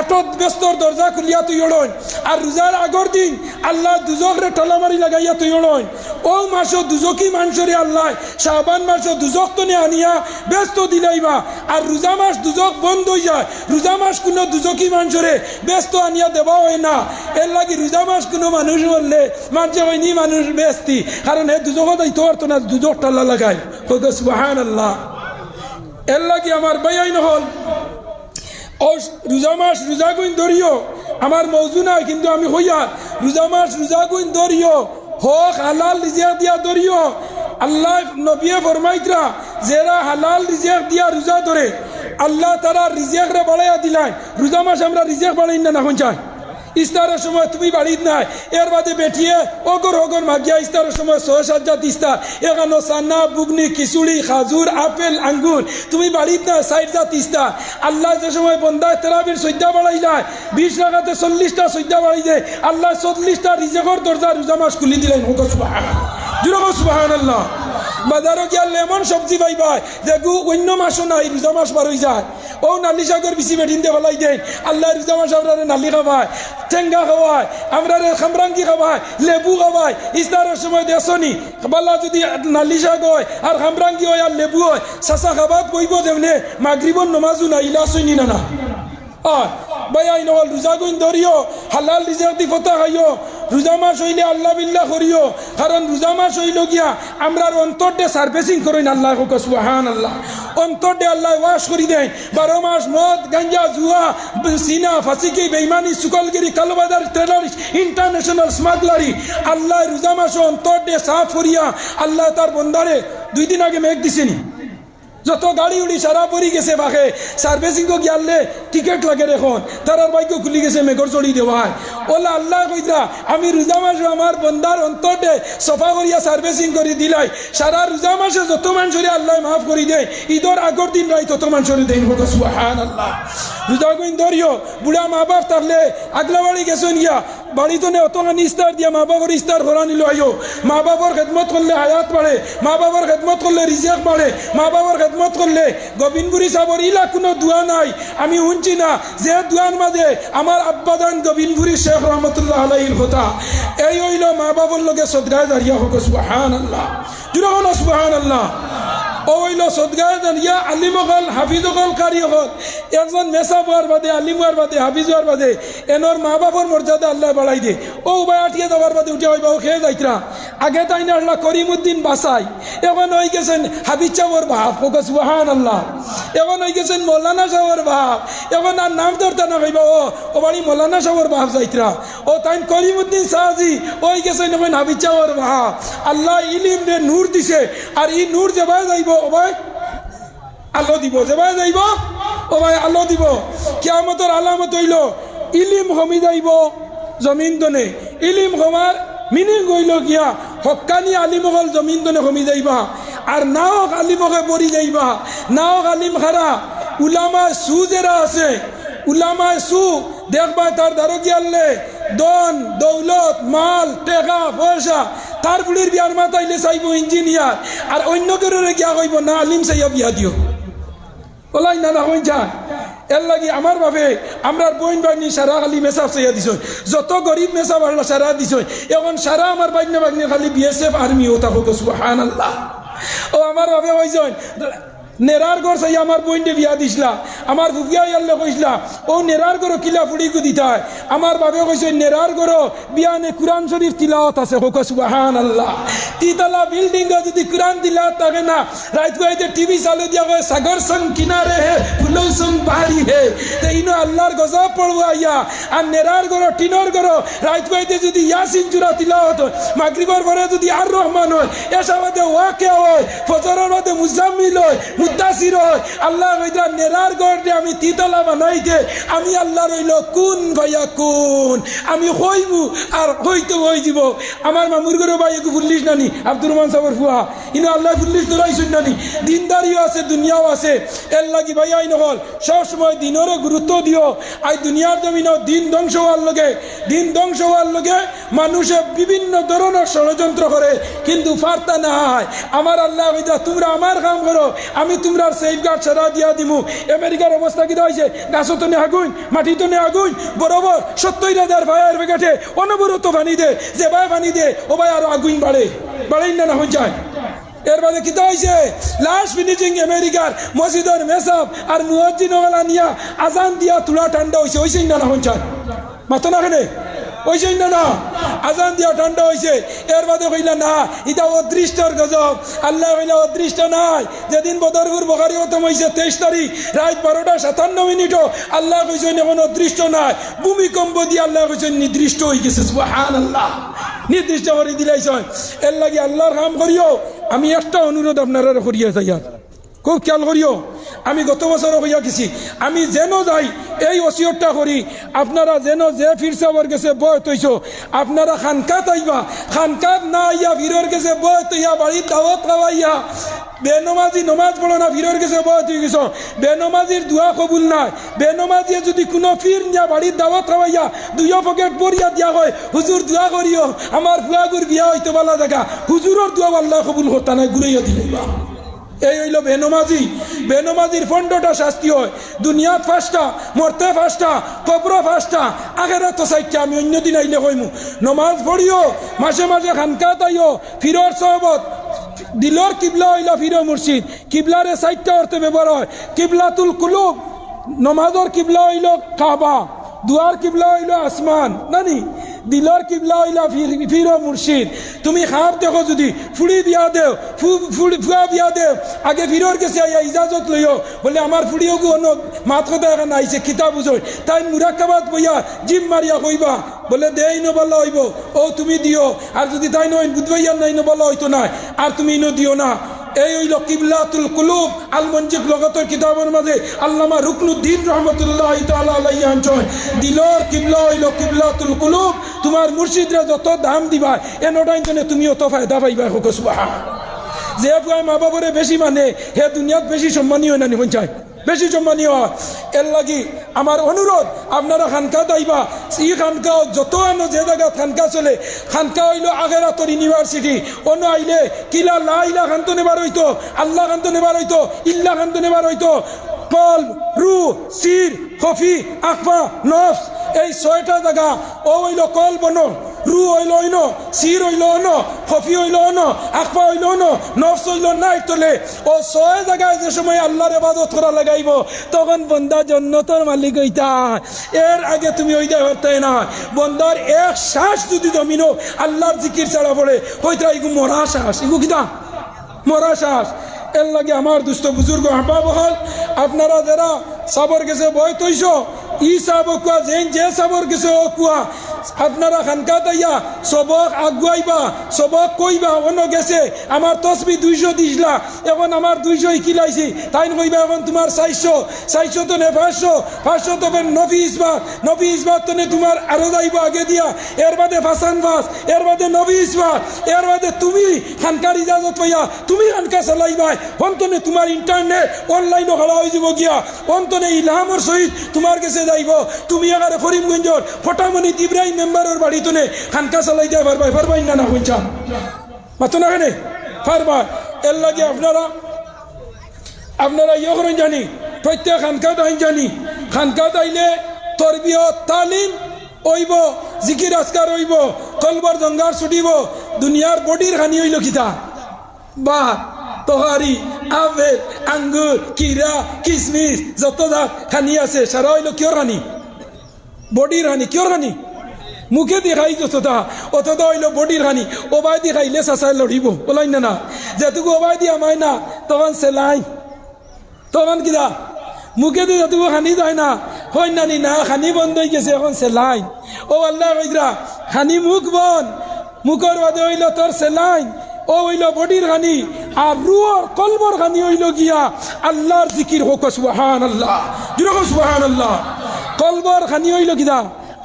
আটত ব্যস্তর দরজা খুলিয়া তুই ওড়ন আর রোজার আগর দিন আল্লাহ দুজকরে টলামারি লাগাইয়া তুই ওড়ন ও মাসও দুজকি মানুষরে আল্লাহ শাবান মাসও দুজক তনে আনিয়া ব্যস্ত দিলাইবা আর রোজা মাস দুজক বন্ধ হয়ে যায় রোজা মাস কোনো দুজকি মানুষরে ব্যস্ত আনিয়া দেওয়া হয় না এর লাগি রোজা মাস কোনো মানুষ বললে মাঝে হয়নি মানুষ ব্যস্তি কারণ হে দুজক দায়িত্ব পারতো না দুজক টাল্লা লাগায় সুবহানাল্লাহ এর লাগি আমার বাইন হল ও রোজা মাস রোজা গুণ ধরিও আমার মৌজু নাই কিন্তু আমি হইয়া রোজা মাস রোজা গুণ ধরিও হক হালাল রিজিক দিয়া ধরিও আল্লাহ নবিয়ে ফরমাইতরা যারা হালাল রিজিক দিয়া রোজা ধরে আল্লাহ তারা রিজিক রে বাড়াইয়া দিলাই রোজা মাস আমরা রিজিক বাড়াই না এখন চাই ইস্তারের সময় তুমি বাড়ির নাই, এর বাদে বেটিয়ে অগর অগর মাগিয়া ইস্তারের সময় 6-7 জাত ইস্তার, এখানো সান্না বুগনি খিচুড়ি খাজুর আপেল আঙ্গুর, তুমি বাড়ির নাই 60 জাত ইস্তার। আল্লাহ যে সময় বন্দায় তেরাবির সজ্জা বাড়াই যায়, 20 টাকাতে 40টা সজ্জা বাড়াই দেয়, আল্লাহ 40টা রিজেকর দরজা রোজা মাস খুলি দিলেন। সুবহানাল্লাহ। বাজারও গিয়া লেমন সবজি পাইবা দেখু অন্য মাসও নাই, রোজা মাস বার হয়ে যায়। ও নালি শাকের বেশি বেটিন দিয়ে ফেলাই দেন, আল্লাহ রোজা মাস আমরা নালি খাবায়, টেঙ্গা খাওয়ায়, আমরা খামরাঙ্গি খাওয়ায়, লেবু খাওয়ায়। ইস্তারের সময় দেখনি বাল্লা যদি নালি শাক হয় আর খামরাঙ্গি হয় আর লেবু হয়, চাচা খাবাত কইব দেবনে মাগরিবর নমাজও নাই, ইলাস হইনি না না। ভাই আই নহল রোজা গুণ ধরিও, হালাল রিজেক দি ফতা খাইও, রোজা মাস হইলে আল্লাহ বিল্লাহ করিও, কারণ রোজা মাস হইল গিয়া আমরা অন্তর ডে সার্ভিসিং করেন। আল্লাহ সুবহানাল্লাহ। অন্তর ডে আল্লাহ ওয়াশ করি দেন। 12 মাস মদ গাঞ্জা জুয়া সিনা ফাসিকি বেইমানি সুকলগিরি কালোবাজার টেররিস্ট ইন্টারন্যাশনাল স্মাগলারি আল্লাহ রোজা মাস অন্তর ডে সাফ করিয়া আল্লাহ তার বন্দারে 2 দিন আগে মেঘ দিছেনি, যত গাড়ি উড়ি সারা পরি গেছে বাকে সার্ভিসিং গিয়ালে টিকেট লাগে এখন তার বাইকও খুলি গেছে মেঘর চড়ি দেওয়ায়। ওলা আল্লাহ কইরা আমি রোজা মাসে আমার বন্দার অন্তরে সফা করিয়া সার্ভিসিং করে দিলাই, সারা রোজা মাসে যত মানুষরে আল্লাহ মাফ করি দেয়, ঈদের আগর দিন রাই তত মানুষরে দেন। সুবহানাল্লাহ। রোজা গুণ ধরিও, বুড়া মা বাপ থাকলে আগলা বাড়ি গেছেন গিয়া বাড়িতে অতখানি ইস্তার দিয়া মা বাবার ইস্তার করা নিল আইও। মা বাবার খেদমত করলে হায়াত বাড়ে, মা বাবার খেদমত করলে রিজেক বাড়ে, মা বাবার খেদমত করলে গোবিন্দপুরি সাবর ইলা কোনো দোয়া নাই। আমি শুনছি না যে দোয়ার মাঝে আমার আব্বাদান গোবিন্দপুরি শেখ রহমতুল্লাহ আলাইহির কথা, এই হইল মা বাবার লগে সদগায় দাঁড়িয়া হোক। সুবহানাল্লাহ। জুড়ে হল সুবহানাল্লাহ। ও হইল সদগায় দাঁড়িয়া আলিম হল হাফিজ হল কারি হল, একজন মেসা হওয়ার বাদে আলিম হওয়ার বাদে হাফিজ হওয়ার বাদে এনর মা বাবার মর্যাদা আল্লাহ বাড়াই দে। ও ভাই আটিয়ে দেওয়ার বাদে উঠে হইবা ও খেয়ে যাইতরা। আগে তাই না আল্লাহ করিমউদ্দিন বাসাই, এখন হয়ে গেছেন হাফিজ সাহর বাপ। সুবহানাল্লাহ। এখন হয়ে গেছেন মৌলানা সাহর বাপ। এখন আর নাম ধরতে না হইবা ও বাড়ি মৌলানা সাহর বাপ যাইতরা। ও তাই করিমউদ্দিন শাহজি ওই গেছেন এখন হাফিজ সাহর বাপ। আল্লাহ ইলিম রে নূর দিছে, আর এই নূর যেভাবে যাইব ও ভাই আলো দিব, যেভাবে যাইব ও ভাই আলো দিব। কিয়ামতের আলামত হইল ইলিম কমি যাইব জমিন দনে। ইলিম কমার মিনিং হইল গিয়া হক্কানি আলিম হল জমিন দনে কমি যাইবা, আর নাও আলিমকে পড়ি যাইবা। নাও আলিম খারা উলামা সু যারা আছে, উলামা সু দেখবা তার দ্বারা গিয়ালে দন দৌলত মাল টেকা পয়সা, তার বুড়ির বিয়ার মাথাইলে চাইব ইঞ্জিনিয়ার, আর অন্য কেউ গিয়া কইব না আলিম চাইয়া বিয়া দিও। ওলাই না না হইন যায়। এর লাগি আমার ভাবে আমরা বইন বাগনি সারা খালি মেসাব চাইয়া দিছ, যত গরিব মেসাব আল্লাহ সারা দিছ। এখন সারা আমার বাগনা বাগনি খালি বিএসএফ আর্মি ও থাকো। সুবহানাল্লাহ। ও আমার ভাবে হইছেন নেরার ঘর চাই আমার বইনটে বিয়া দিছিলা, আমার ফুফিয়া ইয়াল্লে কইসলা ও নেরার ঘর কিলা ফুড়িকু দিতায়। আমার বাবে কইছে নেরার ঘর বিয়ানে কুরআন শরীফ তিলাওয়াত আছে। সুবহানাল্লাহ। তিতলা বিল্ডিং যদি কুরআন তিলাওয়াত থাকে না, রাত কইতে টিভি চালু দিয়া কয় সাগর সং কিনারে হে ফুলৌ সং বাড়ি হে, তে ইনো আল্লাহর গজব পড়বো আইয়া। আর নেরার ঘর টিনর ঘর রাত কইতে যদি ইয়াসিন জুরা তিলাওয়াত হয়, মাগরিবের পরে যদি আর রহমান হয়, এসাবাদে ওয়াকিয়া হয়, ফজরের বাদে মুজাম্মিল হয়, মুদাসির হয়। আল্লাহ কইতা নেরার ঘরতে আমি তিতলা বানাইতে আমি আল্লাহ রইল কোন ভাইয়া কোন, আমি কইবু আর কইতে হই যাব। আমার মামুর ঘরে ভাই একটু ফুল্লিশ নানি আব্দুর রহমান সাহেবের ফুয়া, ইনো আল্লাহ ফুল্লিশ ধরাইছেন নানি, দিনদারিও আছে দুনিয়াও আছে। এর লাগি ভাই আই নহল সবসময় দিনেরও গুরুত্ব দিও। আই দুনিয়ার জমিনও দিন ধ্বংস হওয়ার লগে, দিন ধ্বংস হওয়ার লগে মানুষে বিভিন্ন ধরনের ষড়যন্ত্র করে, কিন্তু ফার্তা না হয়। আমার আল্লাহ কইতা তোমরা আমার কাম করো, আমি তোমরা সেফগার্ড ছাড়া দিয়া দিমু। আমেরিকার অবস্থা কি হয়েছে, গাছতো নে আগুন মাটিতো নে আগুন, বরাবর 70,000 ফায়ার ব্রিগেডে অনবরত পানি দে, যে ভাই পানি দে ও ভাই আরো আগুন বাড়ে বাড়াই না হয়ে যায়। এর বাদে কিতা হয়েছে লাস্ট ফিনিশিং আমেরিকার মসজিদের মেসাব আর মুয়াজ্জিন ওয়ালা নিয়া আজান দিয়া তুলা ঠান্ডা হয়েছে, হয়েছে না হয়ে যায় মাথা না খেলে হয়েছে না না আজান দিয়া ঠান্ডা হয়েছে। এর বাদে কইলা না এটা অদৃষ্টর গজব। আল্লাহ কইলা অদৃষ্ট নাই। যেদিন বদরপুর বখারি খতম হয়েছে 23 তারিখ রাত 12:57 আল্লাহ কইছেন এখন অদৃষ্ট নাই, ভূমিকম্প দিয়ে আল্লাহ কইছেন নির্দিষ্ট হয়ে গেছে। সুবহানাল্লাহ। নির্দিষ্ট করে দিলাইছেন। এর লাগি আল্লাহর কাম করিও। আমি একটা অনুরোধ আপনারা করিয়া যাই, খুব খেয়াল করিও। আমি গত বছর হইয়া গেছি আমি যেন যাই এই ওসিয়তটা করি আপনারা যেন যে ফির সাবর গেছে বয় তৈছ আপনারা খানকাত আইবা খানকাত না আইয়া ফিরর গেছে বয় তৈয়া বাড়ির দাওয়াত খাওয়াইয়া বেনমাজি নমাজ পড়ো না ফিরর গেছে বয় তুই গেছ বেনমাজির দোয়া কবুল নাই বেনমাজিয়ে যদি কোনো ফির নিয়া বাড়ির দাওয়াত খাওয়াইয়া দুইও পকেট পরিয়া দিয়া হয় হুজুর দোয়া করিও আমার ফুয়াগুর বিয়া হইতে বলা দেখা হুজুরের দোয়া আল্লাহ কবুল করতা নাই ঘুরাইয়া দিলাইবা এই হইল বেনমাজি বেনমাজির ফন্ডটা শাস্তি হয় দুনিয়াত ফাঁসটা মরতে ফাঁসটা কবর ফাঁসটা আগেরা তো সাইটটা আমি অন্যদিন আইলে কইমু নমাজ পড়িও মাঝে মাঝে খানকা তাইও ফিরর সহবত দিলর কিবলা হইলা ফিরো মুর্শিদ কিবলারে সাইটটা অর্থে ব্যবহার হয় কিবলাতুল কুলুব নমাজর কিবলা হইল কাবা দুয়ার কিবলা হইল আসমান নানি দিলর কিবলা হইলা ফিরো মুর্শিদ তুমি খাপ দেখো যদি ফুড়ি বিয়া দেও ফুয়া বিয়া দেও আগে ফিরোর গেছে আইয়া ইজাজত লইও বলে আমার ফুড়িও অন্য মাত কথা এখন আইছে কিতাব বুঝই তাই মুরাক্কাবাদ বইয়া জিম মারিয়া কইবা বলে দেই ন বলা হইব ও তুমি দিও আর যদি তাই নয় বুধবাইয়ার নাই ন বলা হইতো না আর তুমি ইনো দিও না এই হইল কিবলাতুল কুলুব আল মঞ্জিক লগতর কিতাবের মাঝে আল্লামা রুকনুদ্দিন রহমতুল্লাহ তাআলা আলাইহি আনছেন দিলর কিবলা হইল কিবলাতুল কুলুব তোমার মুর্শিদরা যত দাম দিবা এনোটাই জন্য তুমি অত ফায়দা পাইবা হোক সুবহান যে ভাই মা বাবারে বেশি মানে হে দুনিয়াত বেশি সম্মানীয় না নিবন চাই বেশি সম্মানীয় এর লাগি আমার অনুরোধ আপনারা খানকা দাইবা ই খানকা যত আনো যে জায়গা খানকা চলে খানকা হইল আগেরাতর ইউনিভার্সিটি অন্য আইলে কিলা লা ইলা খান্ত নেবার হইতো আল্লাহ খান্ত নেবার হইতো ইল্লা খান্ত নেবার হইতো কল রু সির খফি আকফা নফস এই ছয়টা জায়গা ও হইল কল বনো রু হইল অন্য সির হইল অন্য খফি হইল অন্য আকফা হইল অন্য নফস হইল নাই তোলে ও ছয় জায়গায় যে সময় আল্লাহর ইবাদত করা লাগাইব তখন বন্দা জান্নাতের মালিক হইতা এর আগে তুমি ওই দেয় হতে না বন্দার এক শ্বাস যদি জমিনো আল্লাহর জিকির ছাড়া পড়ে হইতা ইগু মরা শ্বাস ইগু কিতা মরা শ্বাস এর লাগে আমার দুস্থ বুজুর্গ হাঁপাব হল আপনারা যারা সাবর গেছে বয় তৈছ ই সাব কুয়া যে সাবর গেছে ও কুয়া আপনারা খানকা তাইয়া সবক আগুয়াইবা সবক কইবা অন্য গেছে আমার তসবি 200 দিসলা এখন আমার 200 ইকিলাইছি তাই কইবা এখন তোমার 400 তো নে 500 তো নবী ইসবাত তো নে তোমার আরো যাইবা আগে দিয়া এর বাদে ফাসান বাস এর বাদে নবী ইসবাত এর বাদে তুমি খানকার ইজাজত পাইয়া তুমি খানকা চালাইবা অন্তনে তোমার ইন্টারনেট অনলাইনে খোলা হয়ে যাব গিয়া অন্তনে ইলহামর সহিত তোমার কাছে যাইব তুমি এগারে করিমগঞ্জর ফটামনি ইব্রাহিম মেম্বারের বাড়ি তুলে খানকা চালাই দেয় পারবাই না হইছা মাতো না কেনে পারবা এর লাগে আপনারা ইয়ে করেন জানি প্রত্যেক খানকা দাইন জানি খানকা দাইলে তরবিয়ত তালিম হইব জিকির আজকার হইব কলবর জঙ্গার ছুটিব দুনিয়ার বডির খানি হইল কিতা বা তহারি আপেল আঙ্গুর কিরা কিসমিস যত যা খানি আছে সারা হইল কিয়র খানি বডির হানি কিয়র হানি মুখে দেখাই যতটা অতটা হইল বডির হানি ওবাই দি খাইলে চাচাই লড়িব বলাই না যেটুকু ওবাই দি আমায় না তখন সেলাই তখন কিনা মুখে দিয়ে যতটুকু খানি যায় না হয় নানি না খানি বন্ধ হয়ে গেছে এখন সেলাই ও আল্লাহ কইরা খানি মুখ বন মুখর বাদে হইল তোর সেলাই ও হইল বডির খানি আর রুহর কলবর খানি হইল গিয়া আল্লাহর জিকির হোক সুবহানাল্লাহ যেরকম সুবহানাল্লাহ কলবর খানি হইল কিনা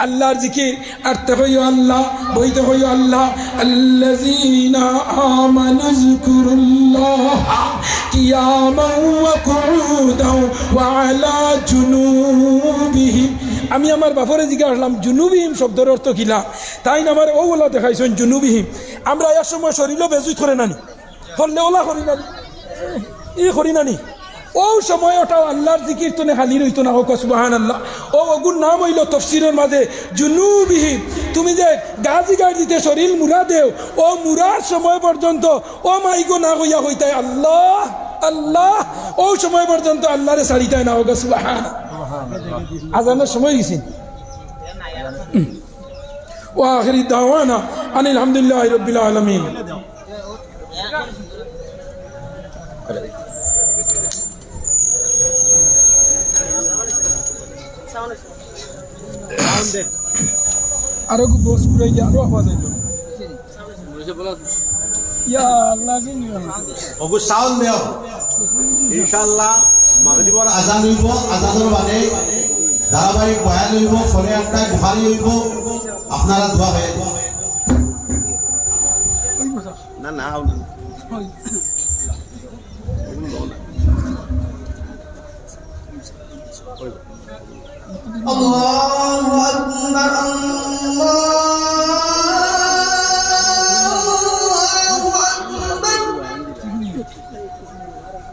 আল্লাহর জিকির আরতে হইও আল্লাহ বইতে হইও আল্লাহ আল্লাযীনা আমানু যিকুরুল্লাহ কিয়ামান ওয়া কুউদান ওয়া আলা জুনুবিহিম আমি আমার বাপরে জিজ্ঞাসা করলাম জুনুবিহিম শব্দের অর্থ কিলা তাই না আমার ওগুলা দেখাইছেন জুনুবিহিম আমরা এক সময় শরীরও বেজুত করে নানি হলে ওলা করি নানি ই করি নানি ও সময় ওটা আল্লাহর জিকির তো খালি রইতো না হোক সুবহানাল্লাহ ও ওগুর নাম হইল তফসিরের মাঝে জুনুবিহিম তুমি যে গাজি গাড়ি দিতে শরীর মুরা দেও ও মুরার সময় পর্যন্ত ও মাইগো না হইয়া হইতাই আল্লাহ আল্লাহ ও সময় পর্যন্ত আল্লাহরে ছাড়িতাই না হোক সুবহান আজানের সময় গেছেন ওয়া আখিরি দাওয়ানা আনিল হামদুলিল্লাহি রাব্বিল আলামিন আরো বস পুরাই আরো আওয়াজ আইলো ইয়া আল্লাহ কি নিয়ম ওগো সাউন্ড দেও ইনশাআল্লাহ মাগরিবৰ আজান হইব আজানৰ বাদে ধারাবাহিক বয়ান হইব ফলে আটটায় বুখারি হইব আপনারা দোয়া হয়ে না না আল্লাহু আকবার আল্লাহু আকবার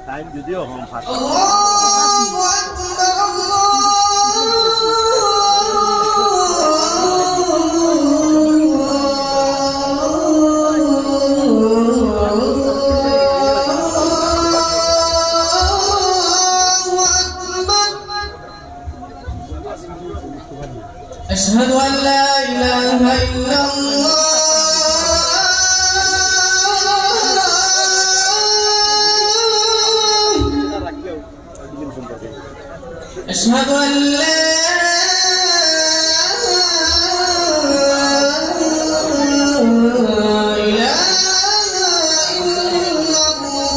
টাইম যদিও হম ফাস্ট আল্লাহু আকবার أشهد أن لا إله إلا الله أشهد أن لا إله إلا الله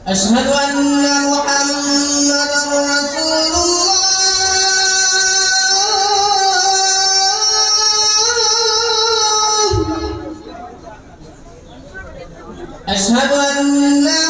أشهد أن محمدا رسول الله أشهد أن